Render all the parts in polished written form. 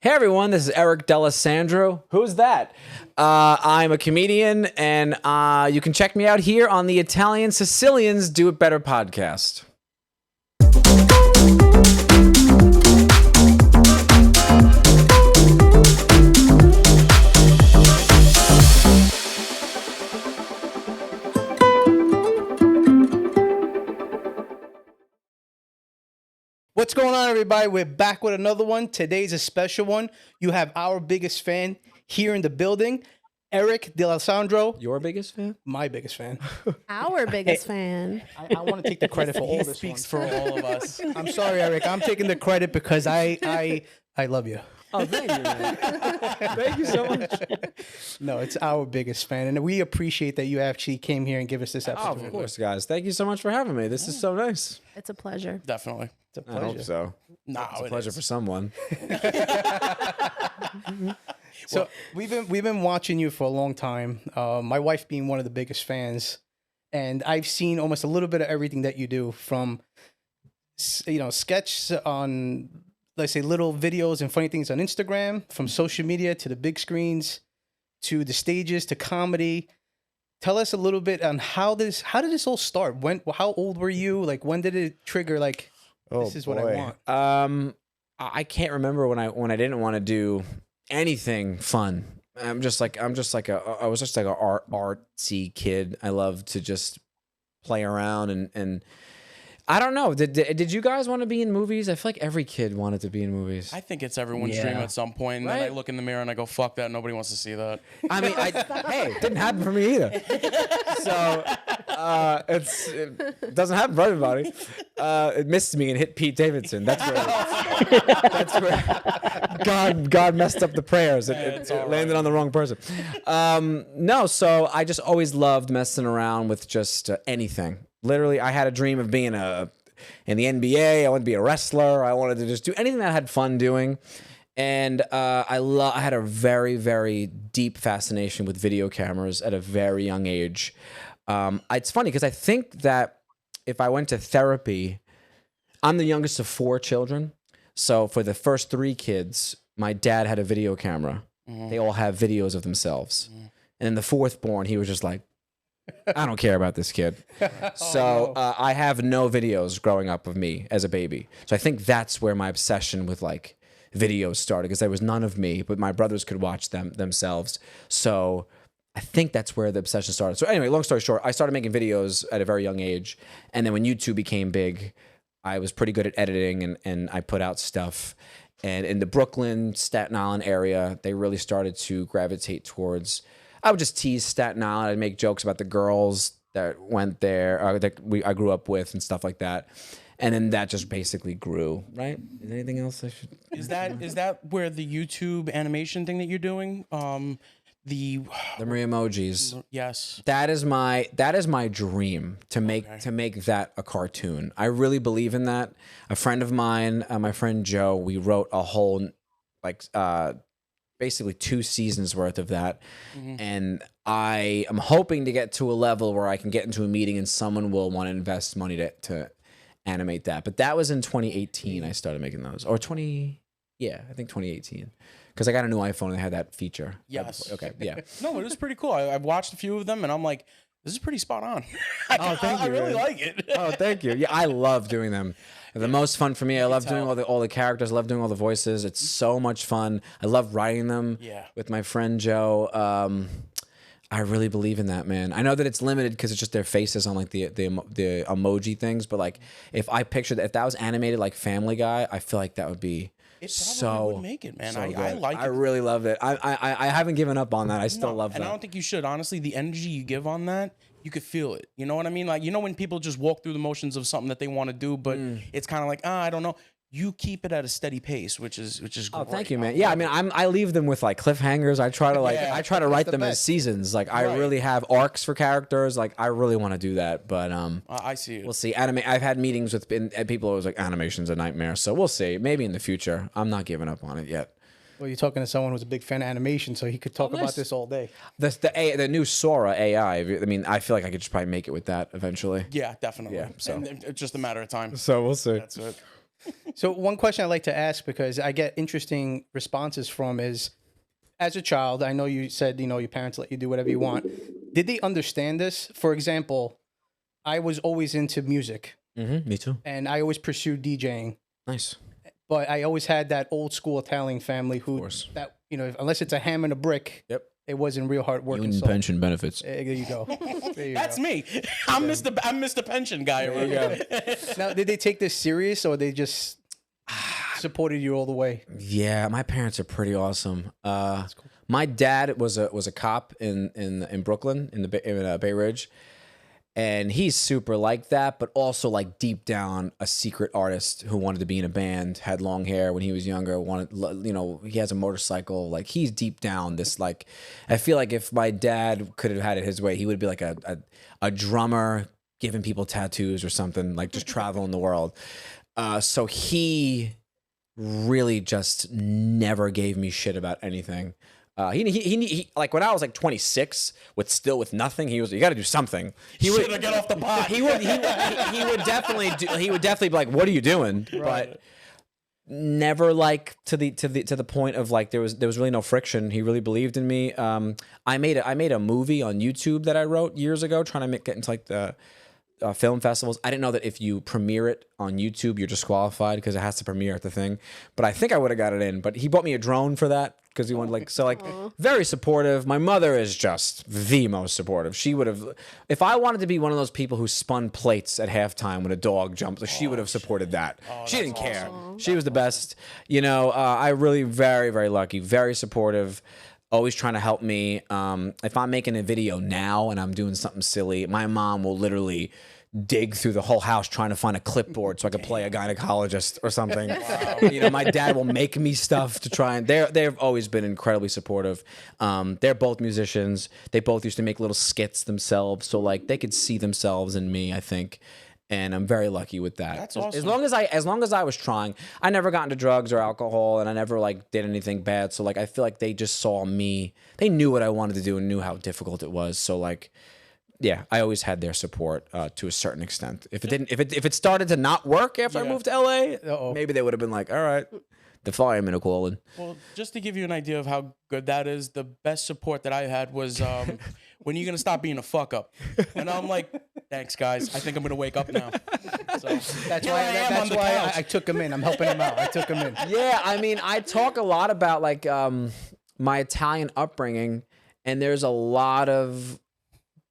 Hey everyone, this is Eric D'Alessandro. Who's that? I'm a comedian, and you can check me out here on the Italian Sicilians Do It Better podcast. What's going on, everybody? We're back with another one. Today's a special one. You have our biggest fan here in the building, Eric D'Alessandro. Your biggest fan? My biggest fan. Our biggest fan. I want to take the credit for all this. Speaks for all of us. I'm sorry, Eric. I'm taking the credit because I love you. Oh, thank you, man. Thank you so much. No, it's our biggest fan, and we appreciate that you actually came here and give us this Oh, episode. of course, guys. Thank you so much for having me. This is so nice. It's a pleasure. Definitely. It's a I pleasure. hope so. No, It's a pleasure for someone. So we've been watching you for a long time. My wife being one of the biggest fans, and I've seen almost a little bit of everything that you do, from sketch on, let's say, little videos and funny things on Instagram, from social media to the big screens, to the stages, to comedy. Tell us a little bit on how did this all start? How old were you? Like, when did it trigger? Like, this is what I want. I can't remember when I didn't want to do anything fun. I was just like a artsy kid. I loved to just play around and I don't know. Did you guys want to be in movies? I feel like every kid wanted to be in movies. I think it's everyone's Yeah. dream at some point. And then Right? I look in the mirror and I go, fuck that. Nobody wants to see that. I mean, hey, it didn't happen for me either. So it doesn't happen for everybody. It missed me and hit Pete Davidson. That's where God messed up the prayers. It landed on the wrong person. No, so I just always loved messing around with just anything. Literally, I had a dream of being in the NBA. I wanted to be a wrestler. I wanted to just do anything that I had fun doing. And I had a very, very deep fascination with video cameras at a very young age. It's funny because I think that if I went to therapy, I'm the youngest of 4 children. So for the first 3 kids, my dad had a video camera. They all have videos of themselves. And then the 4th born, he was just like, I don't care about this kid. So I have no videos growing up of me as a baby. So I think that's where my obsession with like videos started, because there was none of me, but my brothers could watch them themselves. So I think that's where the obsession started. So anyway, long story short, I started making videos at a very young age. And then when YouTube became big, I was pretty good at editing and I put out stuff. And in the Brooklyn, Staten Island area, they really started to gravitate towards, I would just tease Staten Island. I'd make jokes about the girls that went there, I grew up with and stuff like that. And then that just basically grew, right? Is there anything else I should... Is that where the YouTube animation thing that you're doing? The Marie emojis. Yes. That is my dream, to make that a cartoon. I really believe in that. A friend of mine, my friend Joe, we wrote a whole basically 2 seasons worth of that. And I am hoping to get to a level where I can get into a meeting and someone will want to invest money to animate that. But that was in 2018 I started making those. Or I think 2018. Because I got a new iPhone and they had that feature. Yes. Okay, yeah. No, it was pretty cool. I've watched a few of them and I'm like, this is pretty spot on. Oh, thank you. I really man. like it. Oh, thank you. Yeah, I love doing them. They're the most fun for me. I love doing all the characters. I love doing all the voices. It's so much fun. I love writing them with my friend Joe. I really believe in that, man. I know that it's limited because it's just their faces on like the emoji things. But like, if that was animated like Family Guy, I feel like that would be would make it, man. so I good. like it. I really love it. I haven't given up on that. I still love that. And I don't think you should. Honestly, the energy you give on that, you could feel it. You know what I mean? Like, when people just walk through the motions of something that they want to do, but it's kind of like, I don't know. You keep it at a steady pace, which is great. Oh, thank you, man. Yeah, I mean, I leave them with like cliffhangers. I try to write them as seasons. Like, I really have arcs for characters. Like, I really want to do that, but I see it. we'll see. I've had meetings with people who was like, animation's a nightmare. So we'll see. Maybe in the future. I'm not giving up on it yet. Well, you're talking to someone who's a big fan of animation, so he could talk about this all day. The new Sora AI. I mean, I feel like I could just probably make it with that eventually. Yeah, definitely. Yeah, so. And it's just a matter of time. So we'll see. That's it. So one question I like to ask, because I get interesting responses from, is, as a child, I know you said, your parents let you do whatever you want. Did they understand this? For example, I was always into music Me too. and I always pursued DJing, Nice. but I always had that old school Italian family who, course. that, unless it's a ham and a brick, Yep. it wasn't real hard working. Union soul. pension benefits. There you go. There you That's go. me. I'm Mr. Pension guy. Now, did they take this serious, or they just supported you all the way? Yeah, my parents are pretty awesome. My dad was a cop in Brooklyn in Bay Ridge, and he's super like that, but also like deep down a secret artist who wanted to be in a band, had long hair when he was younger, he has a motorcycle. Like he's deep down this like, I feel like if my dad could have had it his way, he would be like a drummer giving people tattoos or something, like just traveling the world. So he really just never gave me shit about anything. He like when I was like 26 with nothing, he was, you got to do something. He would get off the pot. He would definitely be like, what are you doing? But never like to the point of like there was really no friction. He really believed in me. I made a movie on YouTube that I wrote years ago, trying to get into like the film festivals. I didn't know that if you premiere it on YouTube, you're disqualified because it has to premiere at the thing. But I think I would have got it in. But he bought me a drone for that because he wanted very supportive. My mother is just the most supportive. She would have, if I wanted to be one of those people who spun plates at halftime when a dog jumped, she would have supported that. She didn't care. She was the best. I really very, very lucky, very supportive. Always trying to help me. If I'm making a video now and I'm doing something silly, my mom will literally dig through the whole house trying to find a clipboard so I could play a gynecologist or something. Wow. My dad will make me stuff to try, and they've always been incredibly supportive. They're both musicians. They both used to make little skits themselves, so like they could see themselves in me, I think. And I'm very lucky with that. That's awesome. As long as I was trying, I never got into drugs or alcohol, and I never like did anything bad. So like I feel like they just saw me. They knew what I wanted to do and knew how difficult it was. So like, yeah, I always had their support to a certain extent. If it started to not work after I moved to LA, maybe they would have been like, all right, the firemen are calling. Well, just to give you an idea of how good that is, the best support that I had was when are you gonna stop being a fuck up? And I'm like, thanks guys, I think I'm gonna wake up now. So That's why I took him in. I'm helping him out. I took him in. Yeah, I mean, I talk a lot about like my Italian upbringing, and there's a lot of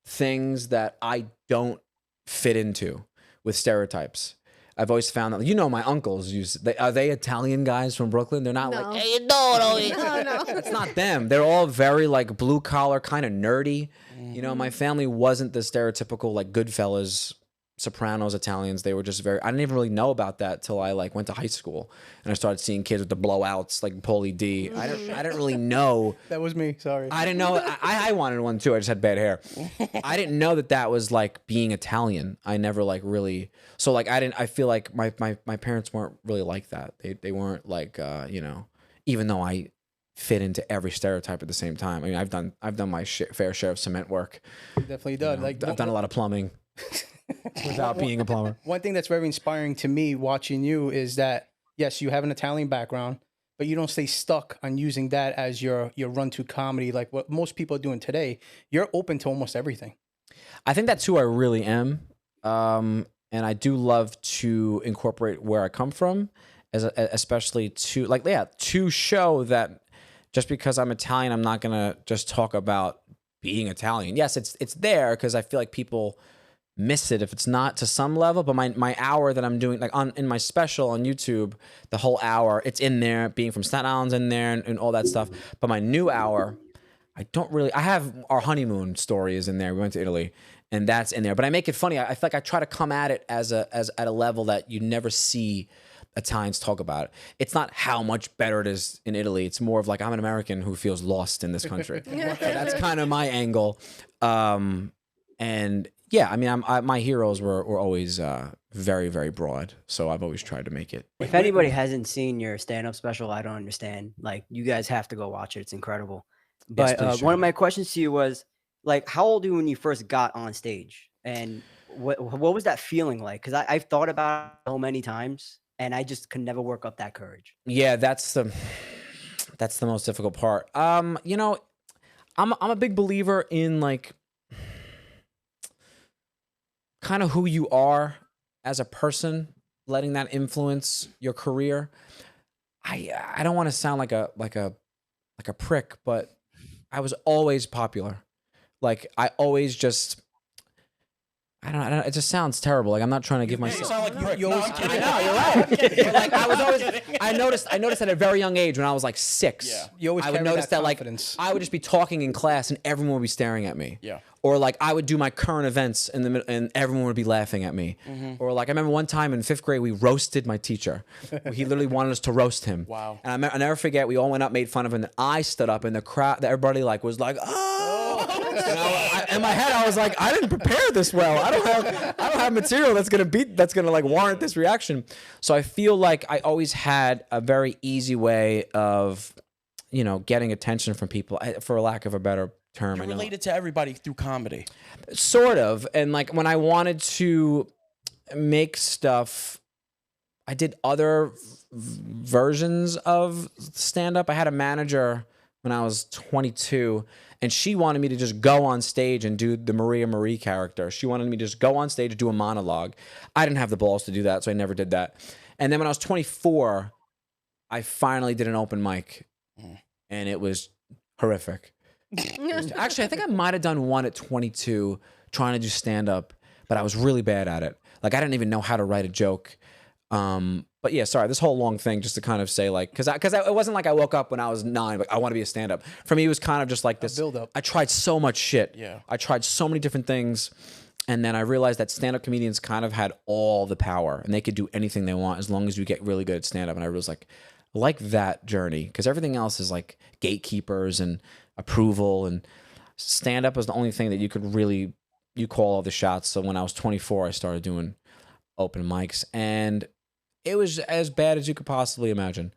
things that I don't fit into with stereotypes. I've always found that, my uncles are they Italian guys from Brooklyn? They're not like, hey, no. That's not them. They're all very like blue collar, kind of nerdy. My family wasn't the stereotypical like Goodfellas, Sopranos Italians. They were just I didn't even really know about that till I like went to high school and I started seeing kids with the blowouts like Paulie D. I didn't really know. That was me. Sorry. I didn't know. I wanted one too. I just had bad hair. I didn't know that was like being Italian. I never like really. So like I feel like my parents weren't really like that. They weren't like even though I fit into every stereotype at the same time. I mean, I've done my fair share of cement work. Definitely done. I've done a lot of plumbing. Without being a plumber. One thing that's very inspiring to me watching you is that, yes, you have an Italian background, but you don't stay stuck on using that as your run to comedy like what most people are doing today. You're open to almost everything. I think that's who I really am. And I do love to incorporate where I come from, especially to show that just because I'm Italian, I'm not going to just talk about being Italian. Yes, it's there because I feel like people miss it if it's not to some level, but my hour that I'm doing like in my special on YouTube, the whole hour, it's in there. Being from Staten Island's in there and all that stuff. But my new hour, I have our honeymoon story is in there. We went to Italy and that's in there, but I make it funny. I feel like I try to come at it as at a level that you never see Italians talk about it. It's not how much better it is in Italy. It's more of like, I'm an American who feels lost in this country. So that's kind of my angle. And yeah, I mean, my heroes were always very, very broad. So I've always tried to make it. If anybody hasn't seen your stand-up special, I don't understand. Like, you guys have to go watch it. It's incredible. But Yes, one of my questions to you was, like, how old were you when you first got on stage? And what was that feeling like? Because I've thought about it so many times. and I just could never work up that courage. Yeah, that's the most difficult part. You know, I'm a big believer in like kind of who you are as a person, letting that influence your career. I don't want to sound like a prick, but I was always popular. Like I always just I don't it just sounds terrible. Like I'm not trying to give You myself sound like a prick. you No, always I'm kid. kidding. I know, you're right. But like I was always I noticed at a very young age when I was like 6. Yeah. You always I would carry notice that like confidence. I would just be talking in class and everyone would be staring at me. Yeah. Or like I would do my current events in the middle and everyone would be laughing at me. Or like I remember one time in 5th grade we roasted my teacher. He literally wanted us to roast him. Wow. And I never forget we all went up, made fun of him, and I stood up and the crowd, everybody like was like, oh. And in my head I was like, I didn't prepare this well. I don't have material that's gonna like warrant this reaction. So I feel like I always had a very easy way of, you know, getting attention from people, for lack of a better term. You're I know. related to everybody through comedy. Sort of. And like when I wanted to make stuff, I did other versions of stand up. I had a manager when I was 22 and she wanted me to just go on stage and do the Maria Marie character. She wanted me to just go on stage and do a monologue. I didn't have the balls to do that, so I never did that. And then when I was 24, I finally did an open mic and it was horrific. Actually, I think I might have done one at 22 trying to do stand-up, but I was really bad at it. Like, I didn't even know how to write a joke. But yeah, sorry, this whole long thing just to kind of say, like, because it wasn't like I woke up when I was 9, like, I want to be a stand-up. For me, it was kind of just like this. build-up. I tried so much shit. Yeah. I tried so many different things. And then I realized that stand-up comedians kind of had all the power and they could do anything they want as long as you get really good at stand-up. And I was like that journey, because everything else is like gatekeepers and approval, and stand-up was the only thing that you could really, you call all the shots. So when I was 24, I started doing open mics and it was as bad as you could possibly imagine.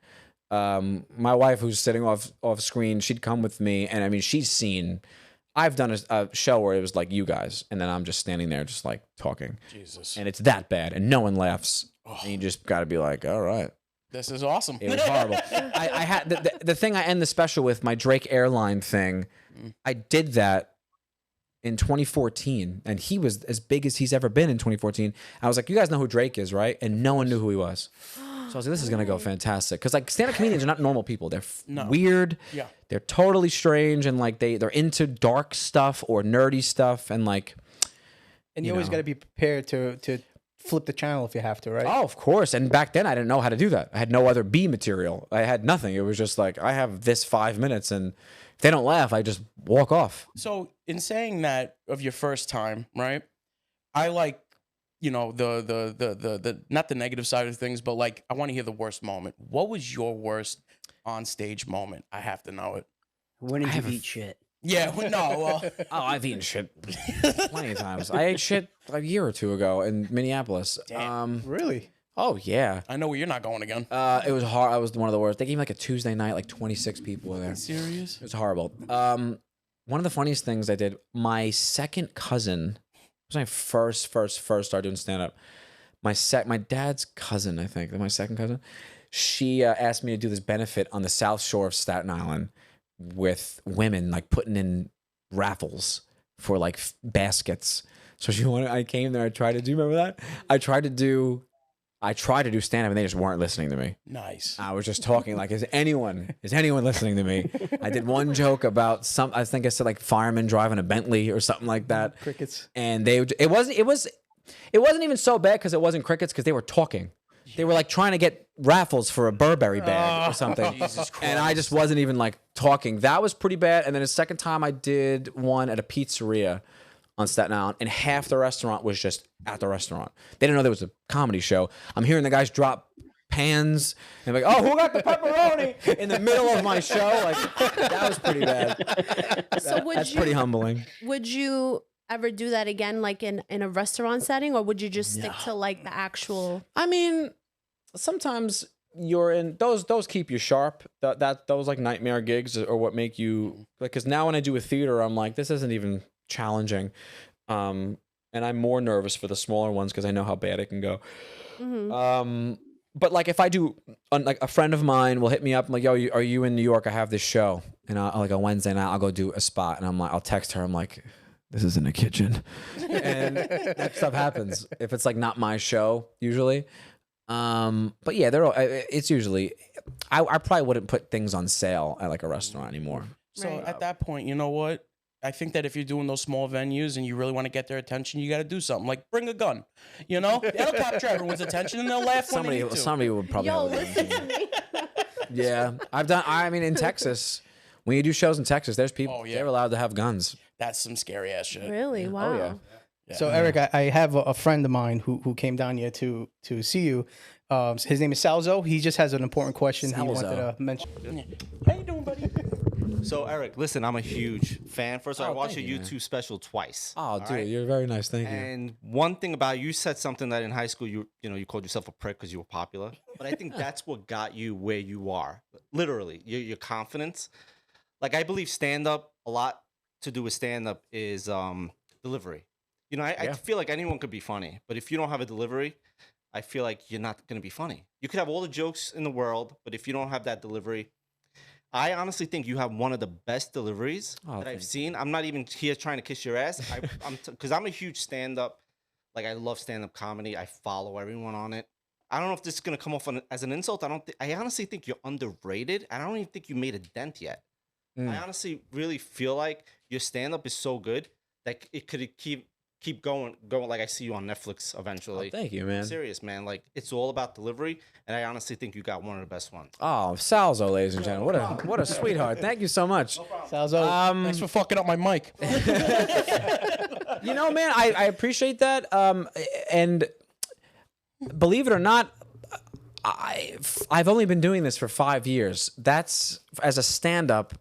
My wife, who's sitting off screen, she'd come with me, and I mean, I've done a show where it was like you guys, and then I'm just standing there just like talking. Jesus. And it's that bad, and no one laughs. And you just got to be like, all right. This is awesome. It was horrible. I had the thing I end the special with, my Drake airline thing. I did that in 2014, and he was as big as he's ever been in 2014. I was like, you guys know who Drake is, right? And no one knew who he was. So I was like, this is gonna go fantastic, because like stand-up comedians are not normal people. They're weird. Yeah. They're totally strange, and like they're into dark stuff or nerdy stuff, and like. And you always know. got to be prepared to flip the channel if you have to, right? Oh, of course. And back then, I didn't know how to do that. I had no other B material. I had nothing. It was just like, I have this 5 minutes, and if they don't laugh, I just walk off. So in saying that of your first time, right? I like, you know, the not the negative side of things, but like I want to hear the worst moment. What was your worst on stage moment? I have to know it. When did you eat shit? Yeah, no, well, Oh, I've eaten shit plenty of times. I ate shit a year or two ago in Minneapolis. Really? Oh, yeah. I know where you're not going again. It was hard. I was one of the worst. They gave me like a Tuesday night, like 26 people were there. Serious? It was horrible. One of the funniest things I did, my second cousin, it was my first started doing stand-up. My dad's cousin, I think, my second cousin, she asked me to do this benefit on the South Shore of Staten Island with women, like putting in raffles for like baskets. So I came there, I tried to do, remember that? I tried to do stand-up and they just weren't listening to me. Nice. I was just talking like, is anyone listening to me? I did one joke about I think I said like firemen driving a Bentley or something like that. Crickets. And it wasn't even so bad because it wasn't crickets, because they were talking. They were like trying to get raffles for a Burberry bag or something. Jesus Christ. And I just wasn't even like talking. That was pretty bad. And then the second time I did one at a pizzeria on Staten Island, and half the restaurant was just at the restaurant. They didn't know there was a comedy show. I'm hearing the guys drop pans and like, oh, who got the pepperoni in the middle of my show? Like, that was pretty bad. So That's pretty humbling. would you ever do that again, like in a restaurant setting, or would you just stick to like the actual? I mean, sometimes you're in those keep you sharp. Those like nightmare gigs are what make you like. Because now when I do a theater, I'm like, this isn't even challenging, and I'm more nervous for the smaller ones because I know how bad it can go. but like if I do, like a friend of mine will hit me up. I'm like, yo, are you in New York? I have this show, and like on Wednesday night I'll go do a spot, and I'm like, I'll text her. I'm like, this is in the kitchen, and that stuff happens if it's like not my show usually. But yeah, it's usually I probably wouldn't put things on sale at like a restaurant anymore. So Right. at that point, you know what? I think that if you're doing those small venues and you really want to get their attention, you got to do something like bring a gun. You know, that'll capture everyone's attention and they'll laugh when they need to. Somebody would probably. Yo, have a listen gun. to me. Yeah, I've done. I mean, in Texas, when you do shows in Texas, there's people. Oh, yeah. They're allowed to have guns. That's some scary ass shit. Really? Wow. yeah. Yeah. So Eric, I have a friend of mine who came down here to see you. His name is Salzo. He just has an important question he wanted to mention. How you doing, buddy? So Eric, listen, I'm a huge fan. First of all, I Oh, watched thank your you, man. YouTube special twice. Oh, all dude, right? you're very nice. Thank you. And one thing about you said something that in high school you called yourself a prick because you were popular. But I think that's what got you where you are. Literally, your confidence. Like I believe stand up, a lot to do with stand up is delivery. You know, I feel like anyone could be funny, but if you don't have a delivery, I feel like you're not going to be funny. You could have all the jokes in the world, but if you don't have that delivery, I honestly think you have one of the best deliveries that I've seen. I'm not even here trying to kiss your ass. Because I'm a huge stand-up. Like, I love stand-up comedy. I follow everyone on it. I don't know if this is going to come off as an insult. I honestly think you're underrated. I don't even think you made a dent yet. I honestly really feel like your stand-up is so good that it could keep going. Like I see you on Netflix eventually. Thank you, man. I'm serious, man. Like it's all about delivery, and I honestly think you got one of the best ones. Oh, Salzo, ladies and gentlemen, what a sweetheart. Thank you so much. Salzo, Thanks for fucking up my mic. You know, man, I appreciate that. And believe it or not, I've only been doing this for 5 years. That's as a stand-up.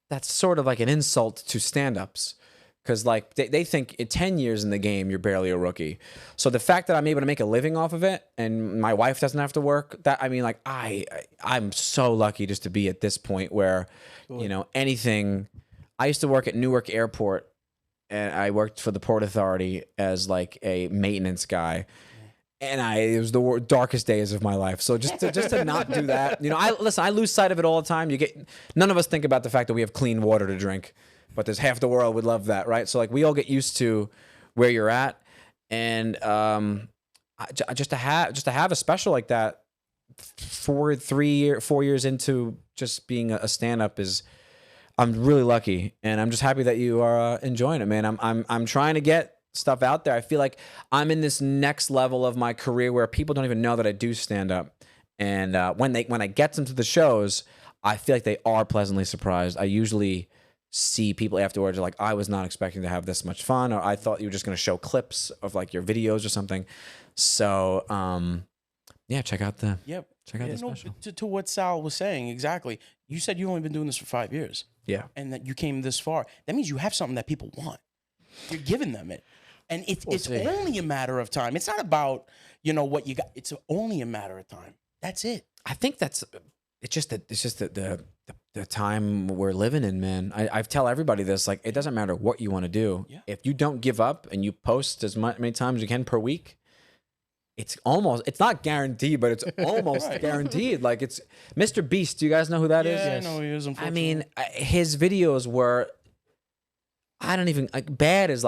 That's sort of like an insult to stand-ups. Because like they think in 10 years in the game, you're barely a rookie. So the fact that I'm able to make a living off of it and my wife doesn't have to work, that I mean, like I'm so lucky just to be at this point where, you know, anything. I used to work at Newark Airport and I worked for the Port Authority as like a maintenance guy. And it was the darkest days of my life. So just to not do that, you know, I lose sight of it all the time. None of us think about the fact that we have clean water to drink. But there's half the world would love that, right? So like we all get used to where you're at, and just to have a special like that, 4 years into just being a stand up I'm really lucky, and I'm just happy that you are enjoying it, man. I'm trying to get stuff out there. I feel like I'm in this next level of my career where people don't even know that I do stand up, and when I get them to the shows, I feel like they are pleasantly surprised. I usually see people afterwards like, I was not expecting to have this much fun, or I thought you were just going to show clips of like your videos or something. So yeah, check out the special. To what Sal was saying, exactly. You said you've only been doing this for 5 years. Yeah. And that you came this far. That means you have something that people want. You're giving them it. And it's only a matter of time. It's not about, you know, what you got. It's only a matter of time. That's it. I think it's just the time we're living in, man. I tell everybody this, like, it doesn't matter what you want to do. Yeah. If you don't give up and you post as many times as you can per week, it's not guaranteed, but it's almost guaranteed. Like it's Mr. Beast. Do you guys know who that is? Yeah, I know who he is, I mean, his videos were, I don't even, like, bad is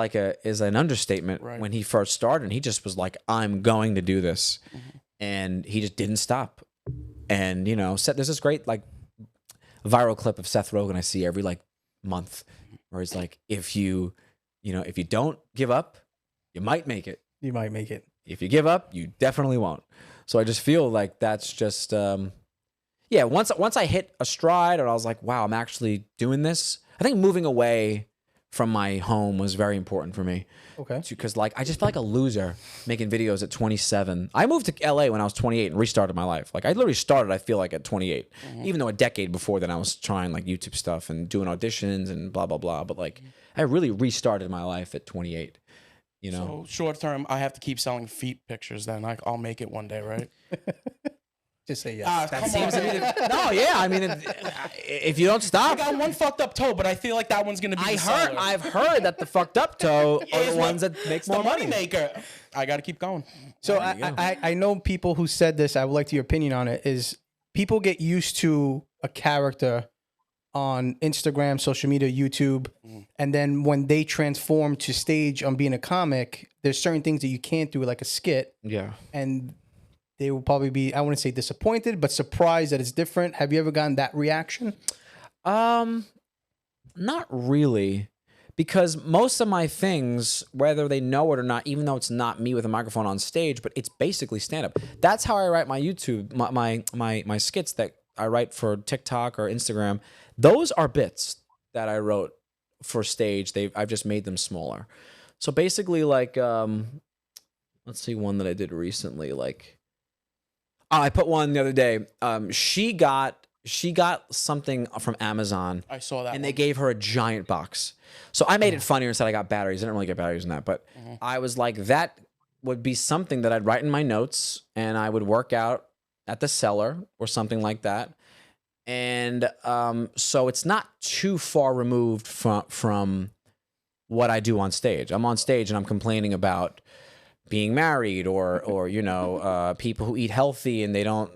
an understatement. Right. When he first started, and he just was like, I'm going to do this. And he just didn't stop. And, you know, there's this great, like, viral clip of Seth Rogen I see every like month where it's like, if you don't give up, you might make it. you might make it. If you give up, you definitely won't. So I just feel like that's just once I hit a stride and I was like, wow, I'm actually doing this. I think moving away from my home was very important for me. Okay. Because like I just felt like a loser making videos at 27. I moved to LA when I was 28 and restarted my life. Like I literally started, I feel like, at 28. Even though a decade before then I was trying like YouTube stuff and doing auditions and blah blah blah. But like I really restarted my life at 28. You know. So short term, I have to keep selling feet pictures. Then I'll make it one day, right? Just say yes. Come Seems on, to be man. no, yeah. I mean, if you don't I stop, got one fucked up toe, but I feel like that one's gonna be. I've heard that the fucked up toe are the ones that make more the money. money maker. I gotta keep going. So I know people who said this. I would like your opinion on it. Is people get used to a character on Instagram, social media, YouTube, and then when they transform to stage on being a comic, there's certain things that you can't do, like a skit, Yeah. and they will probably be, I wouldn't say disappointed, but surprised that it's different. Have you ever gotten that reaction? Not really, because most of my things, whether they know it or not, even though it's not me with a microphone on stage, but it's basically stand up. That's how I write my YouTube, my skits that I write for TikTok or Instagram. Those are bits that I wrote for stage. I've just made them smaller. So basically, like, let's see one that I did recently. Like, I put one the other day. She got something from Amazon. I saw that. And one. they gave her a giant box. So I made it funnier and said I got batteries. I didn't really get batteries in that, but I was like, that would be something that I'd write in my notes and I would work out at the cellar or something like that. And so it's not too far removed from what I do on stage. I'm on stage and I'm complaining about being married or you know, people who eat healthy and they don't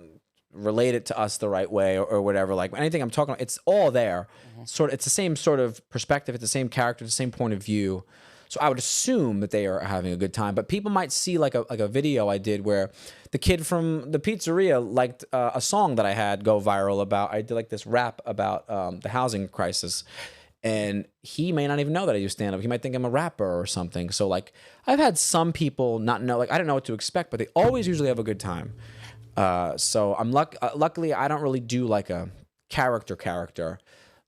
relate it to us the right way or whatever. Like anything I'm talking about, it's all there. It's the same sort of perspective, it's the same character, the same point of view. So I would assume that they are having a good time. But people might see like a video I did where the kid from the pizzeria liked a song that I had go viral about. I did like this rap about the housing crisis. And he may not even know that I do stand up. He might think I'm a rapper or something. So like I've had some people not know, like I don't know what to expect, but they always usually have a good time. So I'm luckily I don't really do like a character.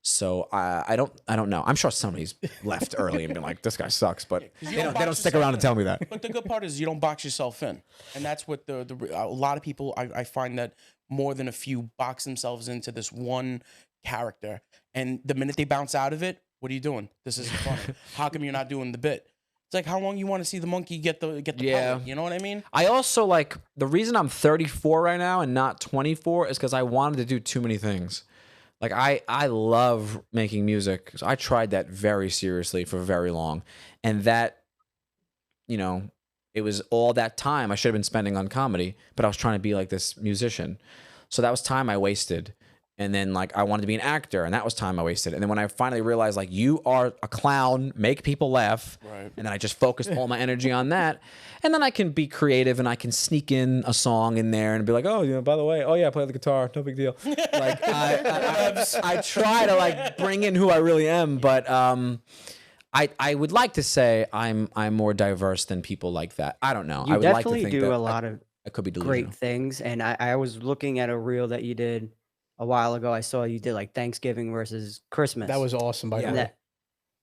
So I don't know. I'm sure somebody's left early and been like, this guy sucks, but they don't stick around and tell me that. But the good part is you don't box yourself in, and that's what a lot of people I find that more than a few box themselves into this one character, and the minute they bounce out of it, what are you doing? This isn't funny. How come you're not doing the bit? It's like how long you want to see the monkey get the pellet, you know what I mean? I also like the reason I'm 34 right now and not 24 is because I wanted to do too many things. Like I love making music. So I tried that very seriously for very long. And that, you know, it was all that time I should have been spending on comedy, but I was trying to be like this musician. So that was time I wasted. And then like I wanted to be an actor and that was time I wasted. And then when I finally realized like you are a clown, make people laugh. Right. And then I just focused all my energy on that. And then I can be creative and I can sneak in a song in there and be like, oh, you know, by the way, oh yeah, I play the guitar, no big deal. Like I try to like bring in who I really am, but I would like to say I'm more diverse than people like that. I don't know. You I would definitely like to think do that a lot of I could be delusional. great things. And I was looking at a reel that you did a while ago. I saw you did like Thanksgiving versus Christmas. That was awesome, by the Yeah. way.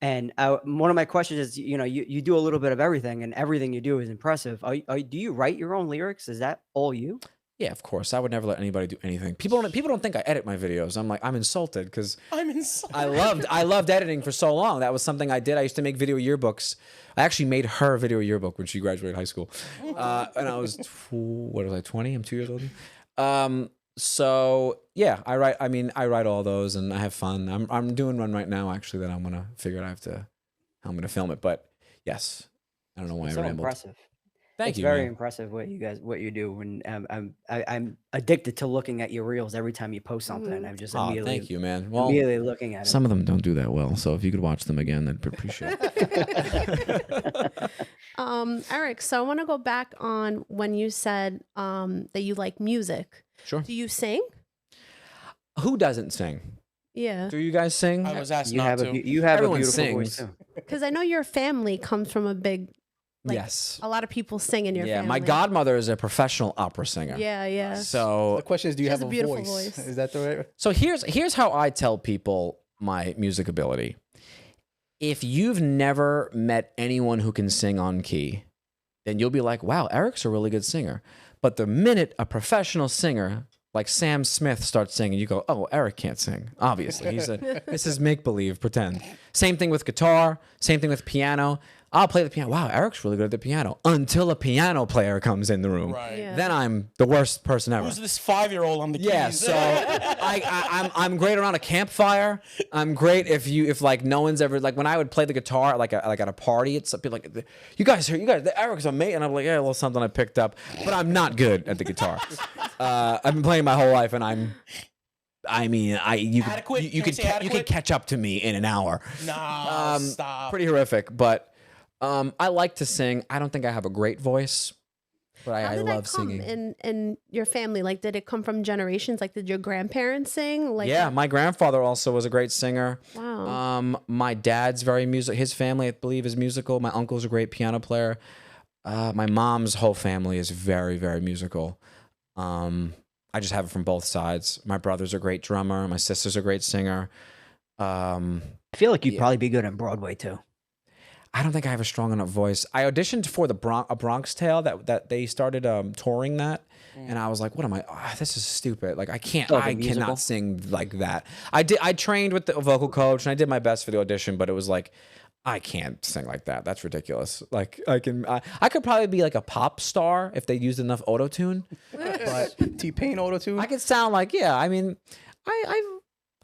And one of my questions is, you know, you do a little bit of everything, and everything you do is impressive. Do you write your own lyrics? Is that all you? Yeah, of course. I would never let anybody do anything. People don't think I edit my videos. I'm insulted because I'm inside. I loved editing for so long. That was something I did. I used to make video yearbooks. I actually made her a video yearbook when she graduated high school, and I was 20? I'm 2 years older. So yeah, I write all those and I have fun. I'm doing one right now actually that I'm gonna figure out how I'm gonna film it. But yes, I don't know why It's I so rambled. impressive. Thank It's you. very Man. impressive what you do. And I'm addicted to looking at your reels every time you post something. I'm just Oh, immediately thank you, man. Well, immediately looking at it. some of them don't do that well, so if you could watch them again, I'd appreciate it. Eric, so I want to go back on when you said that you like music. Sure. Do you sing? Who doesn't sing? Yeah. Do you guys sing? I was asked You not have to. you have Everyone a beautiful voice sings. too. Because I know your family comes from a big, like, Yes. a lot of people sing in your Yeah, family. my godmother is a professional opera singer. Yeah, yeah. The So question is, do you She has have a a beautiful voice? voice. Is that the right? So here's how I tell people my music ability. If you've never met anyone who can sing on key, then you'll be like, wow, Eric's a really good singer. But the minute a professional singer like Sam Smith starts singing, you go, oh, Eric can't sing. Obviously. This is make-believe, pretend. Same thing with guitar, same thing with piano. I'll play the piano. Wow, Eric's really good at the piano. Until a piano player comes in the room. Right. Yeah. Then I'm the worst person ever. Who's this 5-year-old on the keys? Yeah, so I'm great around a campfire. I'm great if like no one's ever like when I would play the guitar like at a party. It's something like you guys, the Eric's amazing. And I'm like, yeah, a little something I picked up, but I'm not good at the guitar. I've been playing my whole life, and you Adequate? could Can we say you adequate? could catch up to me in an hour. No, stop. Pretty horrific, but I like to sing. I don't think I have a great voice, but How I did love that come singing. in your family? Like, did it come from generations? Like, did your grandparents sing? Like, Yeah, my grandfather also was a great singer. Wow. My dad's very music. His family, I believe, is musical. My uncle's a great piano player. My mom's whole family is very, very musical. I just have it from both sides. My brother's a great drummer. My sister's a great singer. I feel like you'd Yeah. probably be good on Broadway too. I don't think I have a strong enough voice. I auditioned for a Bronx Tale that they started touring that, and I was like, "What am I? This is stupid. Like I can't. Oh, the I musical? cannot sing like that." I trained with the vocal coach and I did my best for the audition, but it was like, I can't sing like that. That's ridiculous. Like I could probably be like a pop star if they used enough auto tune. But T-Pain auto-tune. I could sound like I mean, I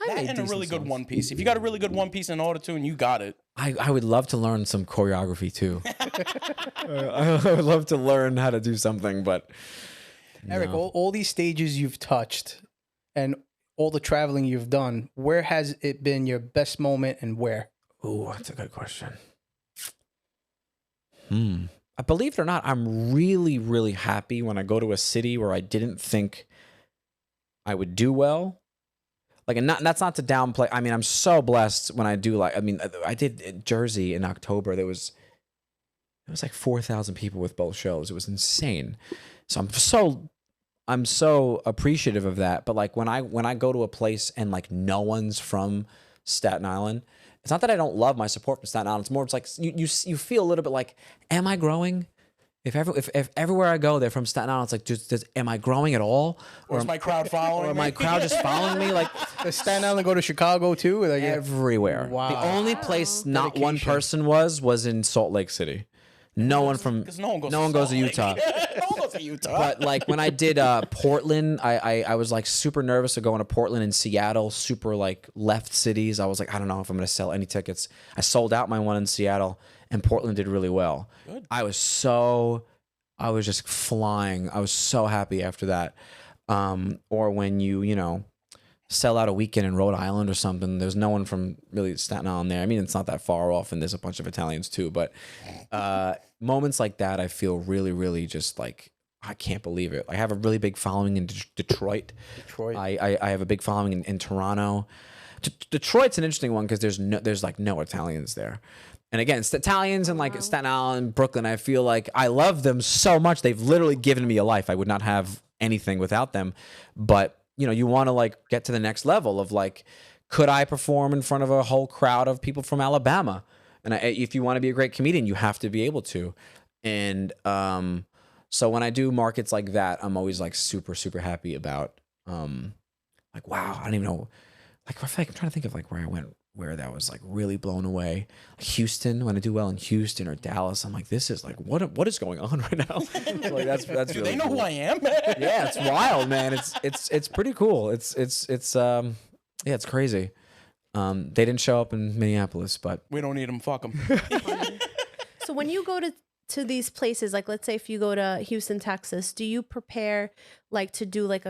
That made and a decent really good songs. one piece. If you got a really good one piece in auto-tune, you got it. I would love to learn some choreography too. I would love to learn how to do something, but Eric, no. all these stages you've touched and all the traveling you've done, where has it been your best moment and where? Ooh, that's a good question. Believe it or not, I'm really, really happy when I go to a city where I didn't think I would do well. Like, and that's not to downplay. I mean, I'm so blessed when I do. Like, I mean, I did Jersey in October. It was like 4,000 people with both shows. It was insane. So I'm so appreciative of that. But like when I go to a place and like no one's from Staten Island, it's not that I don't love my support from Staten Island. It's more, it's like you feel a little bit like, am I growing? If everywhere I go, they're from Staten Island, it's like, am I growing at all? Or is my crowd following Or me? my crowd just following me? Like Does Staten Island go to Chicago too? Like, everywhere. Wow. The only place not one Dedication. person was in Salt Lake City. No one from Because no one goes no one goes to Salt Utah. Lake. No one goes to Utah. But like when I did Portland, I was like super nervous of going to Portland and Seattle, super like left cities. I was like, I don't know if I'm going to sell any tickets. I sold out my one in Seattle, and Portland did really well. Good. I was just flying. I was so happy after that. Or when you know, sell out a weekend in Rhode Island or something. There's no one from really Staten Island there. I mean, it's not that far off, and there's a bunch of Italians too. But moments like that, I feel really, really just like, I can't believe it. I have a really big following in Detroit. Detroit. I have a big following in Toronto. Detroit's an interesting one because there's like no Italians there. And again, it's the Italians and like Staten Island, Brooklyn. I feel like I love them so much. They've literally given me a life. I would not have anything without them. But you know, you want to like get to the next level of like, could I perform in front of a whole crowd of people from Alabama? And if you want to be a great comedian, you have to be able to. And so when I do markets like that, I'm always like super, super happy about like, wow, I don't even know. Like I feel like I'm trying to think of like where I went, where that was like really blown away. Like Houston, when I do well in Houston or Dallas, I'm like, this is like what is going on right now? So, like that's Do really they know cool. who I am? Yeah, it's wild, man. It's pretty cool. It's yeah, it's crazy. They didn't show up in Minneapolis, but We don't need them. Fuck them. So when you go to these places, like let's say if you go to Houston, Texas, do you prepare like to do like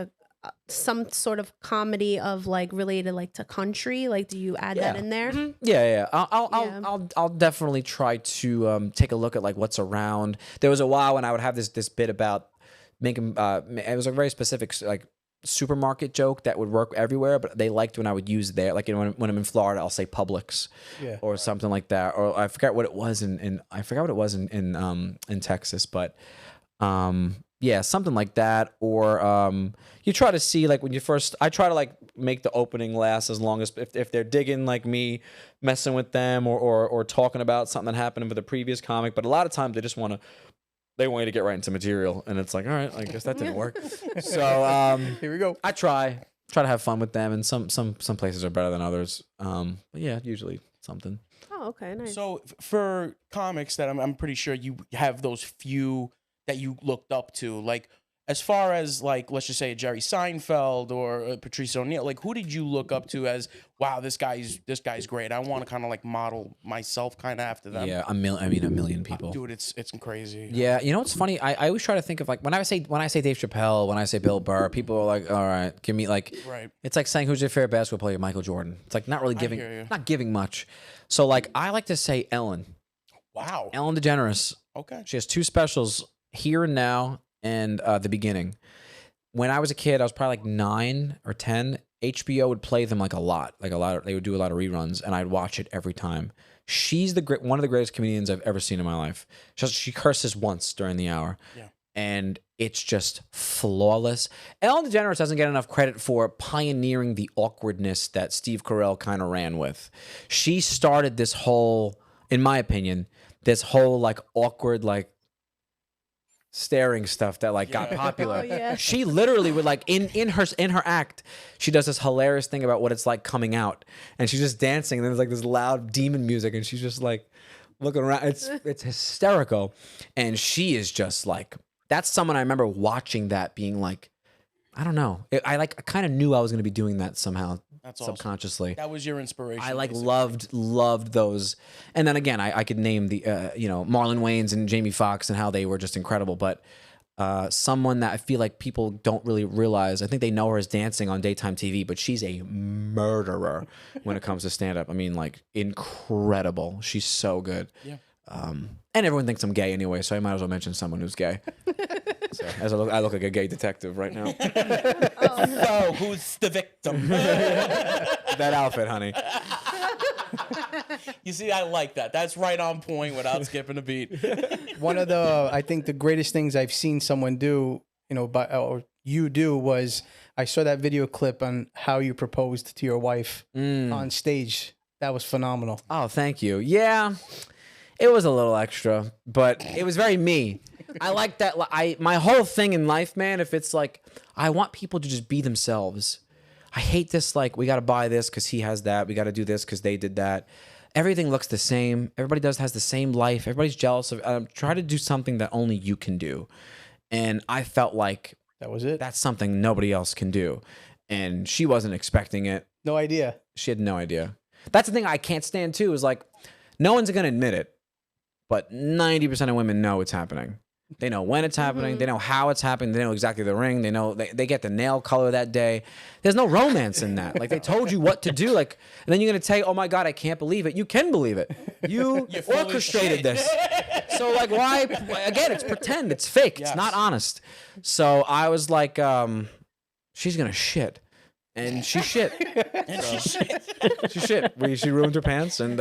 some sort of comedy of like related like to country? Like do you add that Yeah. in there? yeah. Yeah. I'll definitely try to take a look at like what's around. There was a while when I would have this bit about making it was a very specific like supermarket joke that would work everywhere, but they liked when I would use their like, you know, when I'm in Florida, I'll say Publix or something like that, or I forgot what it was in Texas, but yeah, something like that. Or you try to see like when you first, I try to like make the opening last as long as if they're digging like me messing with them or talking about something that happened with a previous comic, but a lot of times they want you to get right into material, and it's like, all right, I guess that didn't work. So Here we go. I try. try to have fun with them, and some places are better than others. But yeah, usually something. Oh, okay, nice. So for comics that I'm pretty sure you have those few that you looked up to, like as far as like let's just say a Jerry Seinfeld or a Patrice O'Neill, like who did you look up to as wow, this guy's great. I want to kind of like model myself kind of after them. Yeah, a million people. Dude, it's crazy. Yeah, you know what's funny? I always try to think of like when I say Dave Chappelle, when I say Bill Burr, people are like, all right, give me like, Right. It's like saying who's your favorite basketball player, Michael Jordan. It's like not really hear you. not giving much. So like I like to say Ellen Wow. DeGeneres. Okay. She has 2 specials, Here and Now and The Beginning. When I was a kid, I was probably like 9 or 10. HBO would play them like a lot. They would do a lot of reruns, and I'd watch it every time. She's one of the greatest comedians I've ever seen in my life. She curses once during the hour, Yeah. and it's just flawless. Ellen DeGeneres doesn't get enough credit for pioneering the awkwardness that Steve Carell kind of ran with. She started this whole, in my opinion, this whole like awkward like staring stuff that like got popular. Oh, yeah. She literally would like in her act, she does this hilarious thing about what it's like coming out, and she's just dancing, and then there's like this loud demon music, and she's just like looking around. It's hysterical, and she is just like, that's someone I remember watching that being like, I don't know, I kind of knew I was going to be doing that somehow. That's awesome. Subconsciously. That was your inspiration. I like basically. loved those, and then again, I could name the Marlon Wayans and Jamie Foxx and how they were just incredible. But someone that I feel like people don't really realize, I think they know her as dancing on daytime TV, but she's a murderer when it comes to stand up. I mean, like incredible. She's so good. Yeah. And everyone thinks I'm gay anyway, so I might as well mention someone who's gay. So as I look like a gay detective right now. So who's the victim? That outfit, honey. You see, I like that. That's right on point without skipping a beat. One of the, I think the greatest things I've seen someone do, or you do, was I saw that video clip on how you proposed to your wife on stage. That was phenomenal. Oh, thank you. Yeah, it was a little extra, but it was very me. I like that. My whole thing in life, man, if it's like, I want people to just be themselves. I hate this, like, we got to buy this because he has that. We got to do this because they did that. Everything looks the same. Everybody has the same life. Everybody's jealous of, try to do something that only you can do. And I felt like That was it. that's something nobody else can do. And she wasn't expecting it. No idea. She had no idea. That's the thing I can't stand too, is like, no one's going to admit it, but 90% of women know it's happening. They know when it's happening. They know how it's happening. They know exactly the ring. They know they get the nail color that day. There's no romance in that. Like, they told you what to do. Like, and then you're going to say, oh my God, I can't believe it. You can believe it. You orchestrated this. So like, why? Again, it's pretend. It's fake. Yes. It's not honest. So I was like, she's going to shit. And she shit. And she shit. She shit. She ruined her pants. And